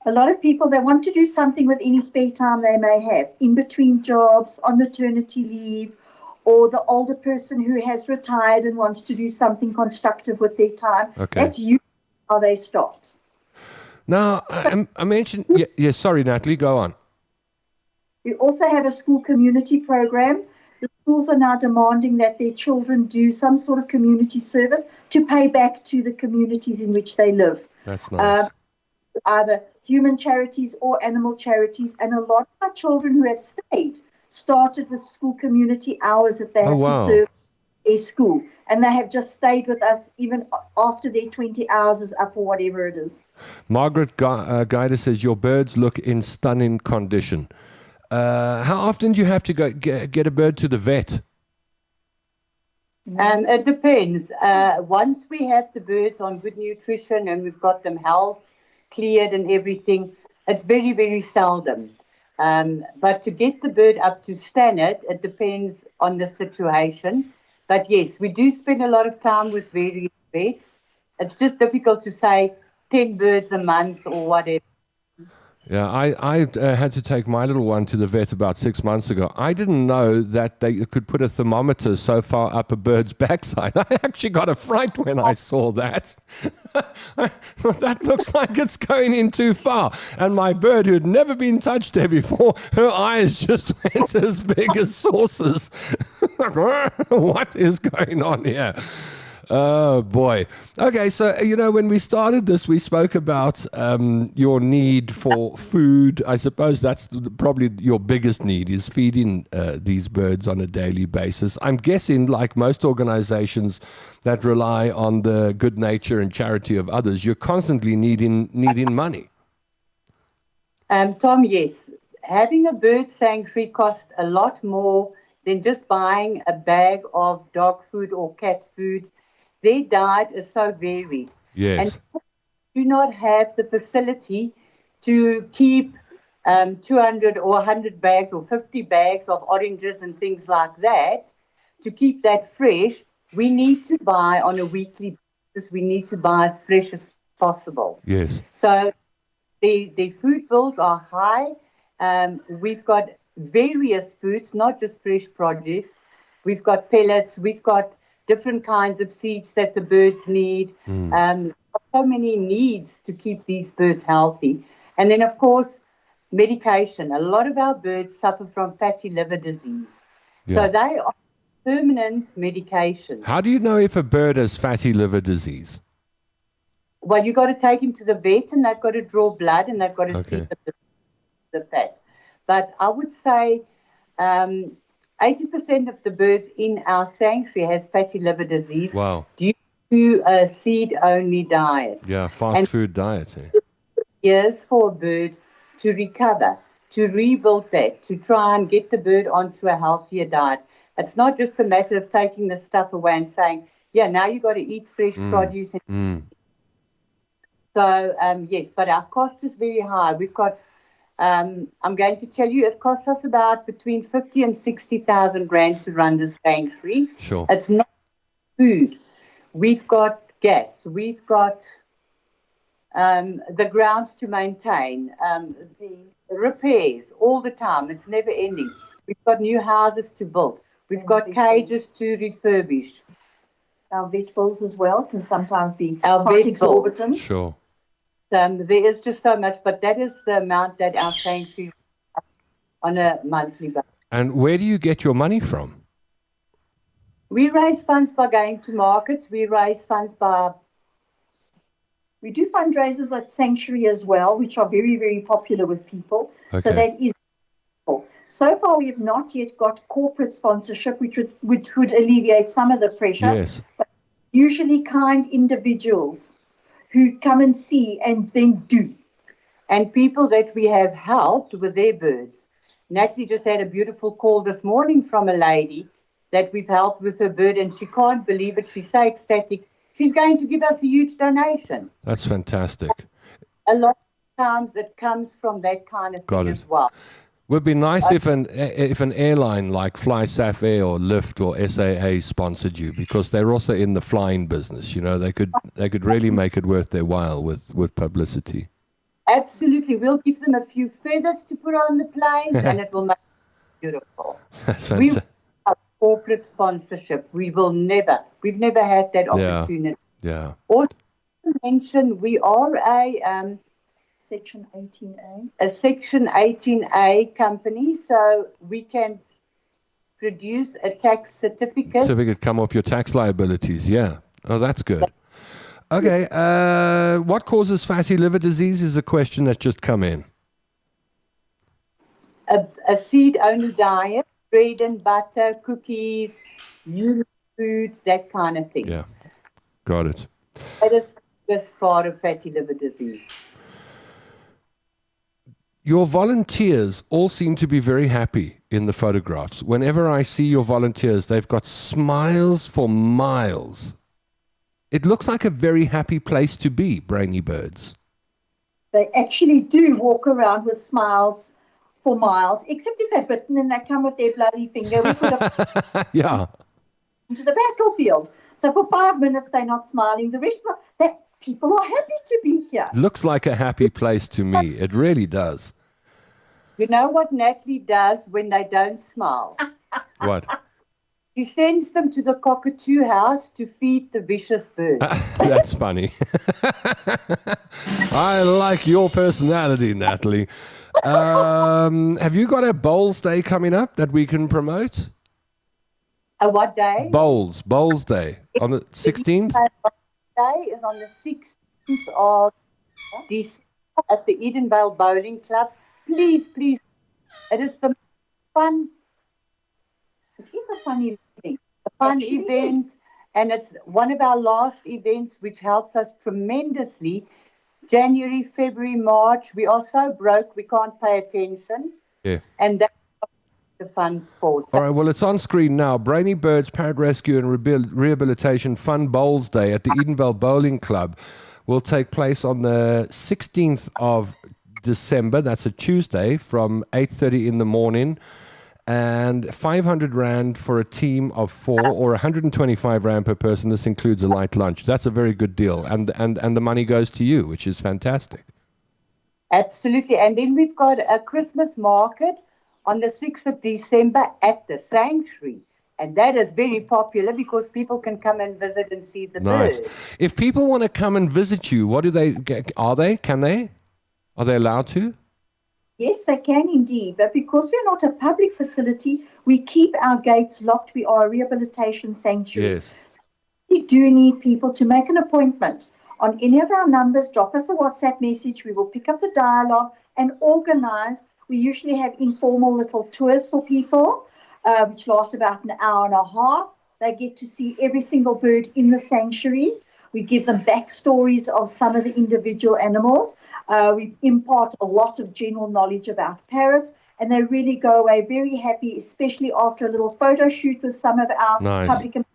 A lot of people, they want to do something with any spare time they may have, in between jobs, on maternity leave, or the older person who has retired and wants to do something constructive with their time. Okay. That's usually how they start. Now, I mentioned... Yes, sorry, Natalie, go on. We also have a school community program. The schools are now demanding that their children do some sort of community service to pay back to the communities in which they live. That's nice. Either human charities or animal charities. And a lot of our children who have stayed started with school community hours that they have to serve a school. And they have just stayed with us even after their 20 hours is up or whatever it is. Margaret Guida says, your birds look in stunning condition. How often do you have to go get a bird to the vet? It depends. Once we have the birds on good nutrition and we've got them health cleared and everything, it's very, very seldom. But to get the bird up to standard, it depends on the situation. But yes, we do spend a lot of time with various vets. It's just difficult to say 10 birds a month or whatever. Yeah, I had to take my little one to the vet about 6 months ago. I didn't know that they could put a thermometer so far up a bird's backside. I actually got a fright when I saw that. I thought, that looks like it's going in too far. And my bird, who had never been touched there before, her eyes just went as big as saucers. What is going on here? Oh, boy. Okay, so, when we started this, we spoke about your need for food. I suppose that's probably your biggest need, is feeding these birds on a daily basis. I'm guessing, like most organizations that rely on the good nature and charity of others, you're constantly needing money. Tom, yes. Having a bird sanctuary costs a lot more than just buying a bag of dog food or cat food. Their diet is so varied. Yes. And do not have the facility to keep 200 or 100 bags or 50 bags of oranges and things like that. To keep that fresh, we need to buy on a weekly basis. We need to buy as fresh as possible. Yes. So the food bills are high. We've got various foods, not just fresh produce. We've got pellets. We've got different kinds of seeds that the birds need. So many needs to keep these birds healthy. And then, of course, medication. A lot of our birds suffer from fatty liver disease. Yeah. So they are permanent medication. How do you know if a bird has fatty liver disease? Well, you've got to take him to the vet, and they've got to draw blood, and they've got to see the fat. But I would say 80% of the birds in our sanctuary has fatty liver disease. Wow. Due to a seed-only diet. Yeah, fast food diet. Years for a bird to recover, to rebuild that, to try and get the bird onto a healthier diet. It's not just a matter of taking the stuff away and saying, yeah, now you've got to eat fresh produce. So, yes, but our cost is very high. We've got I'm going to tell you, it costs us about between 50 and 60,000 rand to run the sanctuary. Sure. It's not food. We've got gas. We've got the grounds to maintain, the repairs all the time. It's never ending. We've got new houses to build. We've got cages to refurbish. Our vet bills as well can sometimes be quite exorbitant. Sure. There is just so much, but that is the amount that our sanctuary on a monthly basis. And where do you get your money from? We raise funds by going to markets. We raise funds by... We do fundraisers at Sanctuary as well, which are very, very popular with people. Okay. So that is... So far, we have not yet got corporate sponsorship, which would alleviate some of the pressure. Yes. But usually kind individuals who come and see and then do. And people that we have helped with their birds. Natalie just had a beautiful call this morning from a lady that we've helped with her bird, and she can't believe it. She's so ecstatic. She's going to give us a huge donation. That's fantastic. A lot of times it comes from that kind of thing as well. Would be nice if an airline like FlySAF Air or Lyft or SAA sponsored you, because they're also in the flying business. You know, they could really make it worth their while with publicity. Absolutely. We'll give them a few feathers to put on the planes and it will make it beautiful. That's We fantastic. have corporate sponsorship. We've never had that opportunity. Yeah. Also to mention, we are a Section 18A. Section 18A company, so we can produce a tax certificate. Certificate come off your tax liabilities. Yeah. Oh, that's good. Okay. What causes fatty liver disease is a question that's just come in. A seed-only diet, bread and butter, cookies, new food, that kind of thing. Yeah. Got it. That is this part of fatty liver disease. Your volunteers all seem to be very happy in the photographs. Whenever I see your volunteers, they've got smiles for miles. It looks like a very happy place to be, Brainy Birds. They actually do walk around with smiles for miles, except if they're bitten and they come with their bloody finger. We put them Yeah. into the battlefield. So for 5 minutes, they're not smiling. The rest of that people are happy to be here. Looks like a happy place to me. It really does. You know what Natalie does when they don't smile? What? She sends them to the cockatoo house to feed the vicious birds. That's funny. I like your personality, Natalie. Have you got a Bowls Day coming up that we can promote? What day? Bowls Day on the 16th? Day is on the 16th of December at the Edenvale Bowling Club. Please, please. It is the fun. It is a funny thing. A fun Actually event, is. and it's one of our last events, which helps us tremendously. January, February, March, we are so broke we can't pay attention, Yeah. and that's what the funds for. So All right, well, it's on screen now. Brainy Birds, Parrot Rescue and Rehabilitation Fun Bowls Day at the Edenvale Bowling Club will take place on the 16th of December. That's a Tuesday from 8:30 in the morning. And 500 Rand for a team of 4 or 125 Rand per person. This includes a light lunch. That's a very good deal. And the money goes to you, which is fantastic. absolutely. And then we've got a Christmas market on the 6th of December at the Sanctuary. And that is very popular because people can come and visit and see the Nice. birds. If people want to come and visit you, what do they get? Are they allowed to? Yes, they can indeed. But because we're not a public facility, we keep our gates locked. We are a rehabilitation sanctuary. Yes. We do need people to make an appointment. On any of our numbers, drop us a WhatsApp message. We will pick up the dialogue and organize. We usually have informal little tours for people, which last about an hour and a half. They get to see every single bird in the sanctuary. We give them backstories of some of the individual animals. We impart a lot of general knowledge about parrots, and they really go away very happy, especially after a little photo shoot with some of our Nice. public.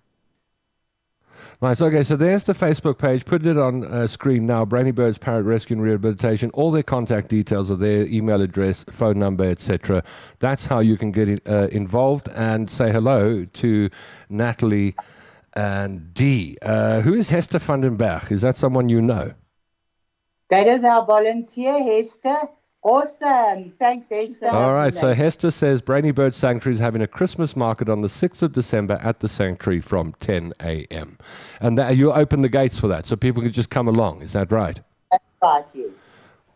Nice. Okay, so there's the Facebook page. Put it on screen now. Brainy Birds, Parrot Rescue and Rehabilitation. All their contact details are there, email address, phone number, etc. That's how you can get involved and say hello to Natalie and Dee. Who is Hester van den Berg? Is that someone you know? That is our volunteer, Hester. Awesome. Thanks, Hester. All right, so Hester says Brainy Bird Sanctuary is having a Christmas market on the 6th of December at the Sanctuary from 10 a.m. And you'll open the gates for that, so people can just come along. Is that right? That's right, yes.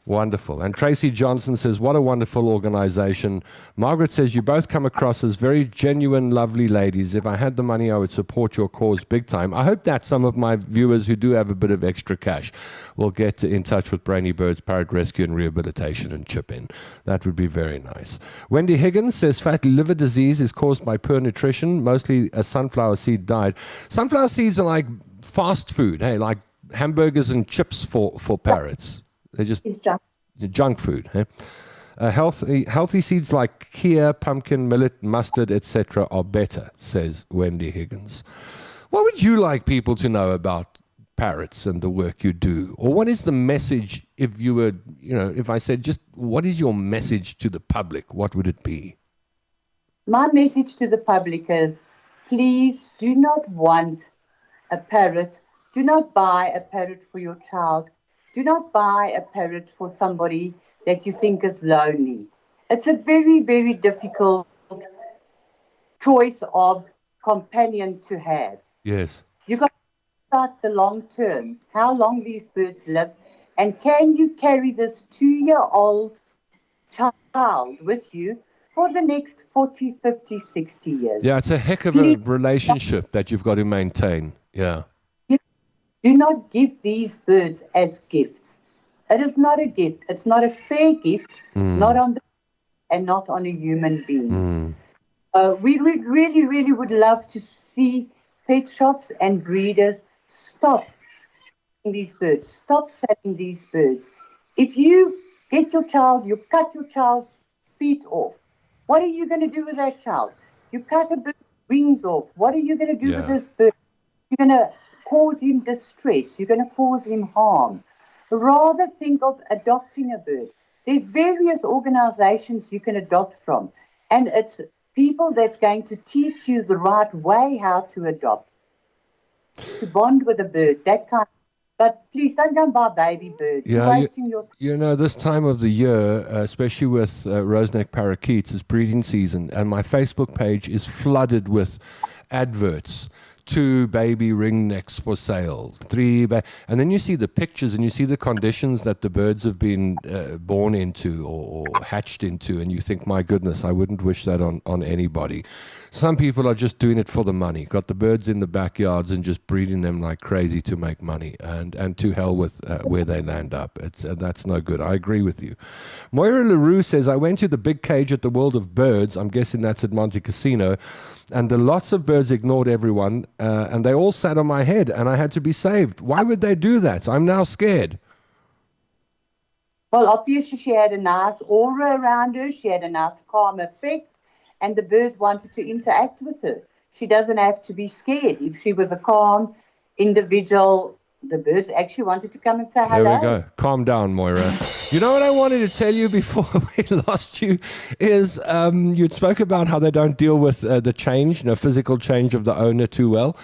Wonderful. And Tracy Johnson says, what a wonderful organization. Margaret says, you both come across as very genuine, lovely ladies. If I had the money, I would support your cause big time. I hope that some of my viewers who do have a bit of extra cash will get in touch with Brainy Birds, Parrot Rescue and Rehabilitation and chip in. That would be very nice. Wendy Higgins says, fatty liver disease is caused by poor nutrition, mostly a sunflower seed diet. Sunflower seeds are like fast food, hey, like hamburgers and chips for parrots. They're just junk food. Eh? Healthy seeds like chia, pumpkin, millet, mustard, etc. are better, says Wendy Higgins. What would you like people to know about parrots and the work you do? Or what is the message, if you were, if I said just, what is your message to the public, what would it be? My message to the public is, please do not want a parrot. Do not buy a parrot for your child. Do not buy a parrot for somebody that you think is lonely. It's a very, very difficult choice of companion to have. Yes. You've got to start the long term, how long these birds live, and can you carry this 2-year-old child with you for the next 40, 50, 60 years? Yeah, it's a heck of a relationship that you've got to maintain. Yeah. Do not give these birds as gifts. It is not a gift. It's not a fair gift, not on the and not on a human being. We really, really would love to see pet shops and breeders stop these birds, stop selling these birds. If you get your child, you cut your child's feet off, what are you going to do with that child? You cut a bird's wings off, what are you going to do with this bird? You're going to cause him distress, you're going to cause him harm. Rather think of adopting a bird. There's various organizations you can adopt from, and it's people that's going to teach you the right way how to adopt, to bond with a bird, that kind. But please don't go and buy baby birds. Yeah, You're wasting your this time of the year, especially with roseneck parakeets, is breeding season, and my Facebook page is flooded with adverts. 2 baby ringnecks for sale, 3 and then you see the pictures and you see the conditions that the birds have been born into or hatched into, and you think, my goodness, I wouldn't wish that on anybody. Some people are just doing it for the money, got the birds in the backyards and just breeding them like crazy to make money, and to hell with where they land up. That's no good. I agree with you. Moira LaRue says, I went to the big cage at the World of Birds, I'm guessing that's at Monte Casino, and the lots of birds ignored everyone, and they all sat on my head, and I had to be saved. Why would they do that? I'm now scared. Well, obviously she had a nice aura around her. She had a nice calm effect, and the birds wanted to interact with her. She doesn't have to be scared. If she was a calm individual, the birds actually wanted to come and say hello. There we go. Calm down, Moira. You know what I wanted to tell you before we lost you is you spoke about how they don't deal with the change, physical change of the owner too well.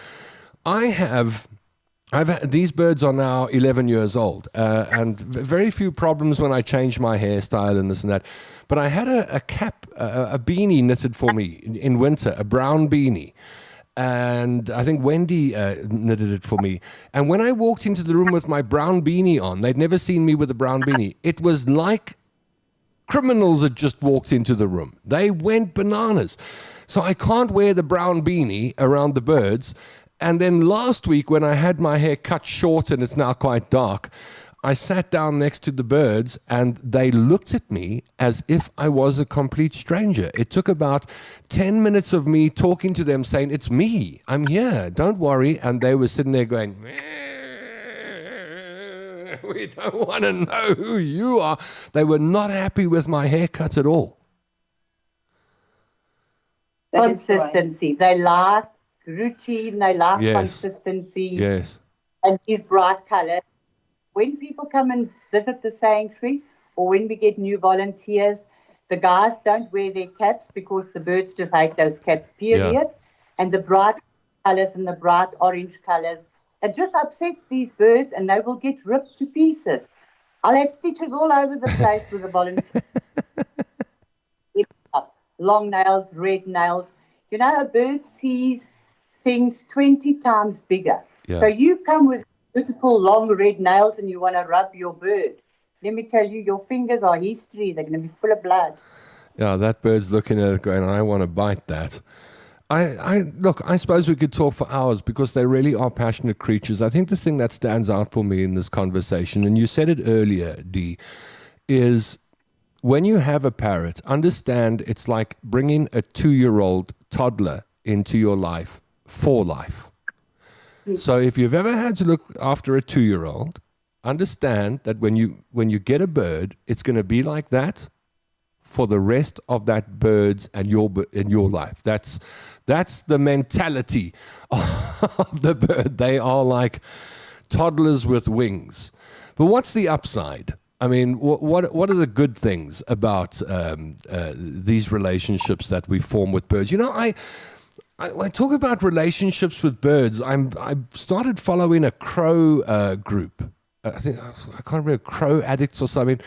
These birds are now 11 years old, and very few problems when I changed my hairstyle and this and that. But I had a cap, a beanie knitted for me in winter, a brown beanie. And I think Wendy knitted it for me. And when I walked into the room with my brown beanie on, they'd never seen me with a brown beanie. It was like criminals had just walked into the room. They went bananas. So I can't wear the brown beanie around the birds. And then last week when I had my hair cut short and it's now quite dark, I sat down next to the birds and they looked at me as if I was a complete stranger. It took about 10 minutes of me talking to them saying, it's me, I'm here, don't worry. And they were sitting there going, we don't want to know who you are. They were not happy with my haircut at all. Consistency. They like routine, they like consistency. Yes. And these bright colors. When people come and visit the sanctuary, or when we get new volunteers, the guys don't wear their caps because the birds just hate those caps, period. Yeah. And the bright colors and the bright orange colors, it just upsets these birds and they will get ripped to pieces. I'll have stitches all over the place with the volunteers. Long nails, red nails. A bird sees things 20 times bigger. Yeah. So you come with beautiful long red nails and you want to rub your bird. Let me tell you, your fingers are history. They're going to be full of blood. Yeah, that bird's looking at it going, I want to bite that. Look, I suppose we could talk for hours because they really are passionate creatures. I think the thing that stands out for me in this conversation, and you said it earlier, Dee, is when you have a parrot, understand it's like bringing a 2-year-old toddler into your life for life. So if you've ever had to look after a 2-year-old, understand that when you get a bird, it's going to be like that for the rest of that bird's and your life. That's the mentality of the bird. They are like toddlers with wings. But what's the upside? I mean, what are the good things about these relationships that we form with birds? You know, I talk about relationships with birds. I started following a crow group. I can't remember, crow addicts or something.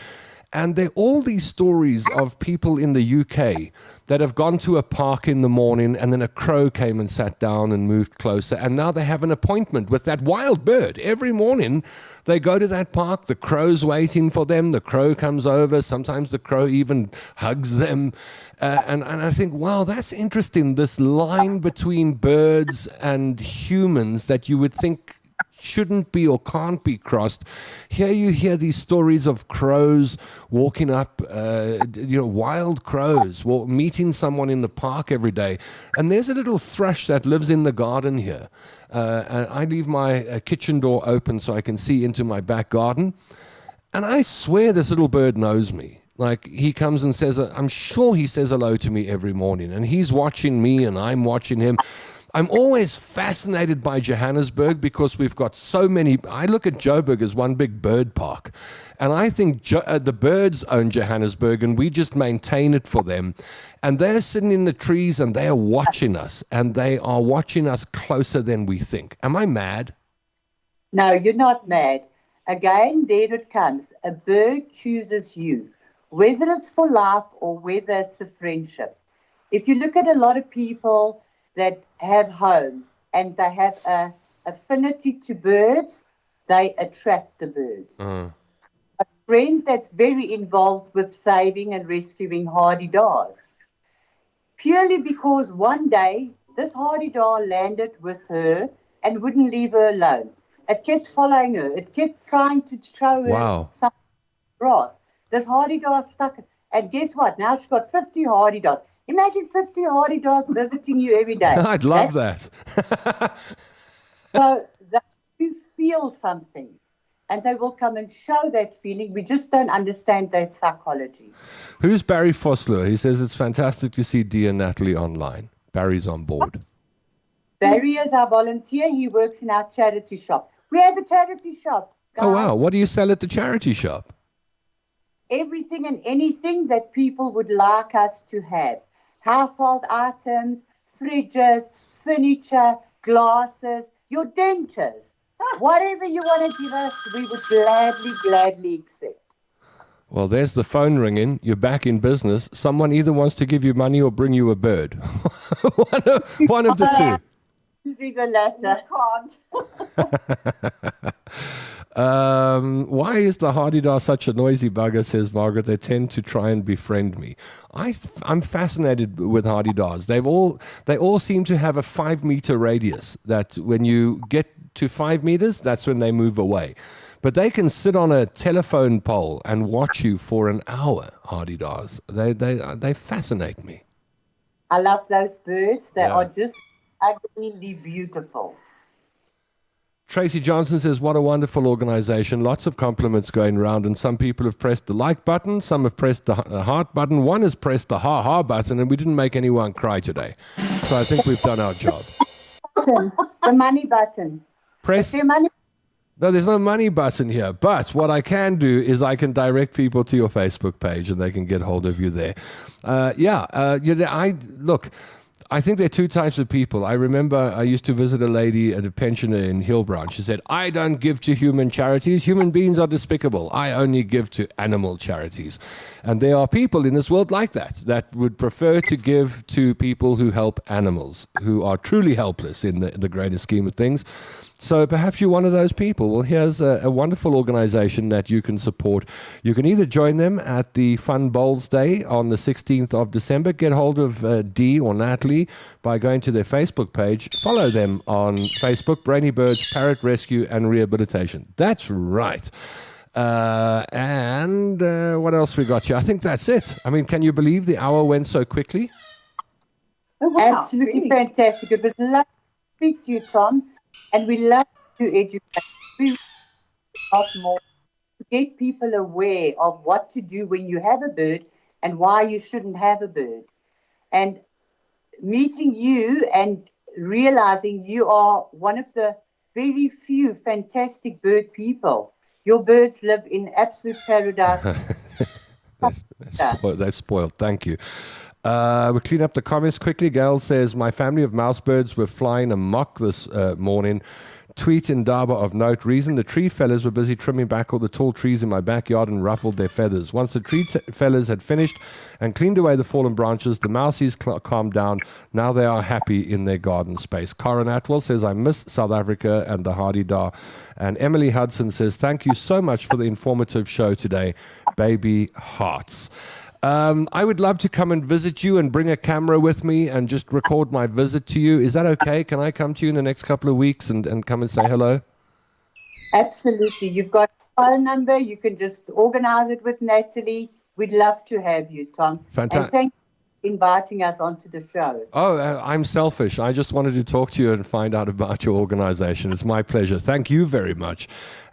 And they're all these stories of people in the UK that have gone to a park in the morning and then a crow came and sat down and moved closer. And now they have an appointment with that wild bird. Every morning they go to that park. The crow's waiting for them. The crow comes over. Sometimes the crow even hugs them. And I think, wow, that's interesting. This line between birds and humans that you would think shouldn't be or can't be crossed. Here you hear these stories of crows walking up, wild crows, meeting someone in the park every day. And there's a little thrush that lives in the garden here. And I leave my kitchen door open so I can see into my back garden. And I swear this little bird knows me. Like, he comes and says, I'm sure he says hello to me every morning. And he's watching me and I'm watching him. I'm always fascinated by Johannesburg because we've got so many. I look at Joburg as one big bird park. And I think the birds own Johannesburg and we just maintain it for them. And they're sitting in the trees and they are watching us. And they are watching us closer than we think. Am I mad? No, you're not mad. Again, there it comes. A bird chooses you, whether it's for life or whether it's a friendship. If you look at a lot of people that have homes and they have an affinity to birds, they attract the birds. A friend that's very involved with saving and rescuing hardy-daws, purely because one day this hardy-daw landed with her and wouldn't leave her alone. It kept following her. It kept trying to show her some grass. This hardy-daw stuck. And guess what? Now she's got 50 hardy-daws. Imagine 50 hardy-daws visiting you every day. I'd love that. So you feel something, and they will come and show that feeling. We just don't understand that psychology. Who's Barry Fossler? He says it's fantastic to see Dee and Natalie online. Barry's on board. Barry is our volunteer. He works in our charity shop. We have a charity shop, guys. Oh, wow. What do you sell at the charity shop? Everything and anything that people would like us to have. Household items, fridges, furniture, glasses, your dentures. Whatever you want to give us, we would gladly accept. Well, there's the phone ringing. You're back in business. Someone either wants to give you money or bring you a bird. one of the two. The latter. Why is the hardy-daw such a noisy bugger, says Margaret. They tend to try and befriend me. I'm fascinated with hardy-daws. They all seem to have a 5-meter radius, that when you get to 5 meters, that's when they move away. But they can sit on a telephone pole and watch you for an hour, hardy-daws. They fascinate me. I love those birds. They are just utterly beautiful. Tracy Johnson says, what a wonderful organization. Lots of compliments going around, and some people have pressed the like button, some have pressed the heart button, one has pressed the ha-ha button, and we didn't make anyone cry today. So I think we've done our job. The money button. Press. Money? No, there's no money button here. But what I can do is I can direct people to your Facebook page, and they can get hold of you there. Look, I think there are two types of people. I remember I used to visit a lady at a pensioner in Hillbrow. She said, I don't give to human charities. Human beings are despicable. I only give to animal charities. And there are people in this world like that would prefer to give to people who help animals, who are truly helpless in the greater scheme of things. So perhaps you're one of those people. Well, here's a wonderful organization that you can support. You can either join them at the Fun Bowls Day on the 16th of December. Get hold of Dee or Natalie by going to their Facebook page. Follow them on Facebook, Brainy Birds, Parrot Rescue, and Rehabilitation. That's right. And what else we got here? I think that's it. I mean, can you believe the hour went so quickly? Oh, wow. Absolutely fantastic. It was lovely to speak to you, Tom. And we love to educate. We love more to get people aware of what to do when you have a bird and why you shouldn't have a bird. And meeting you and realizing you are one of the very few fantastic bird people. Your birds live in absolute paradise. They're spoiled. Thank you. We'll clean up the comments quickly. Gail says, my family of mouse birds were flying amok this morning. Tweet in Daba of note, reason the tree fellas were busy trimming back all the tall trees in my backyard and ruffled their feathers. Once the tree fellas had finished and cleaned away the fallen branches, the mousies calmed down. Now they are happy in their garden space. Corin Atwell says, I miss South Africa and the Hardy Da. And Emily Hudson says, thank you so much for the informative show today. Baby hearts. I would love to come and visit you and bring a camera with me and just record my visit to you. Is that okay? Can I come to you in the next couple of weeks and come and say hello? Absolutely. You've got a phone number. You can just organize it with Natalie. We'd love to have you, Tom. Fantastic. And thank you for inviting us onto the show. Oh, I'm selfish. I just wanted to talk to you and find out about your organization. It's my pleasure. Thank you very much.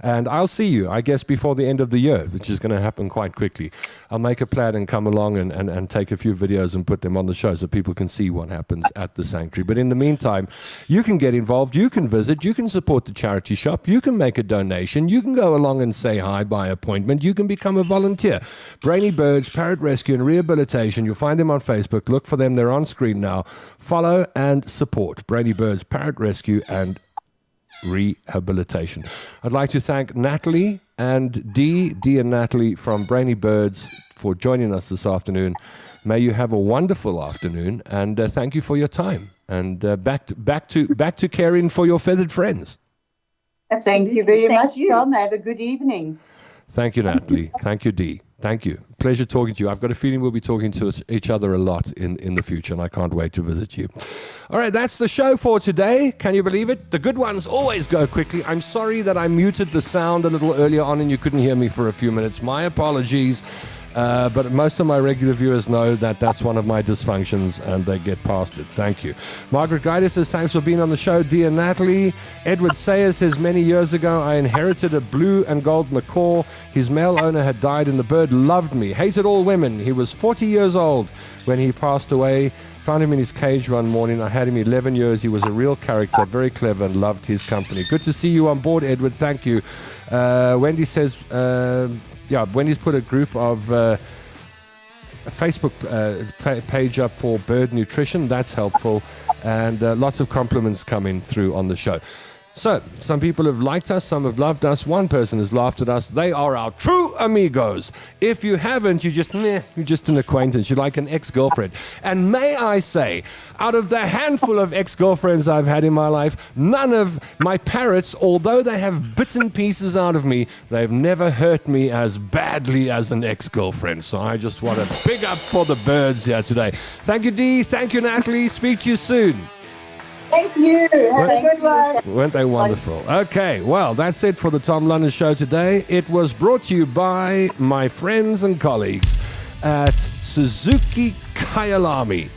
And I'll see you, I guess, before the end of the year, which is going to happen quite quickly. I'll make a plan and come along and take a few videos and put them on the show so people can see what happens at the sanctuary. But in the meantime, you can get involved, you can visit, you can support the charity shop, you can make a donation, you can go along and say hi by appointment, you can become a volunteer. Brainy Birds, Parrot Rescue and Rehabilitation, you'll find them on Facebook. Look for them, they're on screen now. Follow and support Brainy Birds, Parrot Rescue and Rehabilitation. I'd like to thank Natalie and Dee and Natalie from Brainy Birds for joining us this afternoon. May you have a wonderful afternoon, and thank you for your time. And back to caring for your feathered friends. Thank you very much, Tom. Have a good evening. Thank you, Natalie. Thank you, Dee. Thank you. Pleasure talking to you. I've got a feeling we'll be talking to each other a lot in the future, and I can't wait to visit you. All right, that's the show for today. Can you believe it? The good ones always go quickly. I'm sorry that I muted the sound a little earlier on and you couldn't hear me for a few minutes. My apologies. But most of my regular viewers know that that's one of my dysfunctions and they get past it. Thank you. Margaret Guida says, thanks for being on the show. Dear Natalie. Edward Sayers says, many years ago, I inherited a blue and gold macaw. His male owner had died and the bird loved me, hated all women. He was 40 years old when he passed away. Found him in his cage one morning. I had him 11 years. He was a real character, very clever, and loved his company. Good to see you on board, Edward. Thank you. Wendy says, Wendy's put a group of a Facebook page up for bird nutrition. That's helpful. And lots of compliments coming through on the show. So, some people have liked us, some have loved us, one person has laughed at us. They are our true amigos. If you haven't, you're just an acquaintance. You're like an ex-girlfriend. And may I say, out of the handful of ex-girlfriends I've had in my life, none of my parrots, although they have bitten pieces out of me, they've never hurt me as badly as an ex-girlfriend. So I just want to big up for the birds here today. Thank you, Dee. Thank you, Natalie. Speak to you soon. Thank you. Have a good one. Weren't they wonderful? Okay, well, that's it for the Tom London Show today. It was brought to you by my friends and colleagues at Suzuki Kyalami.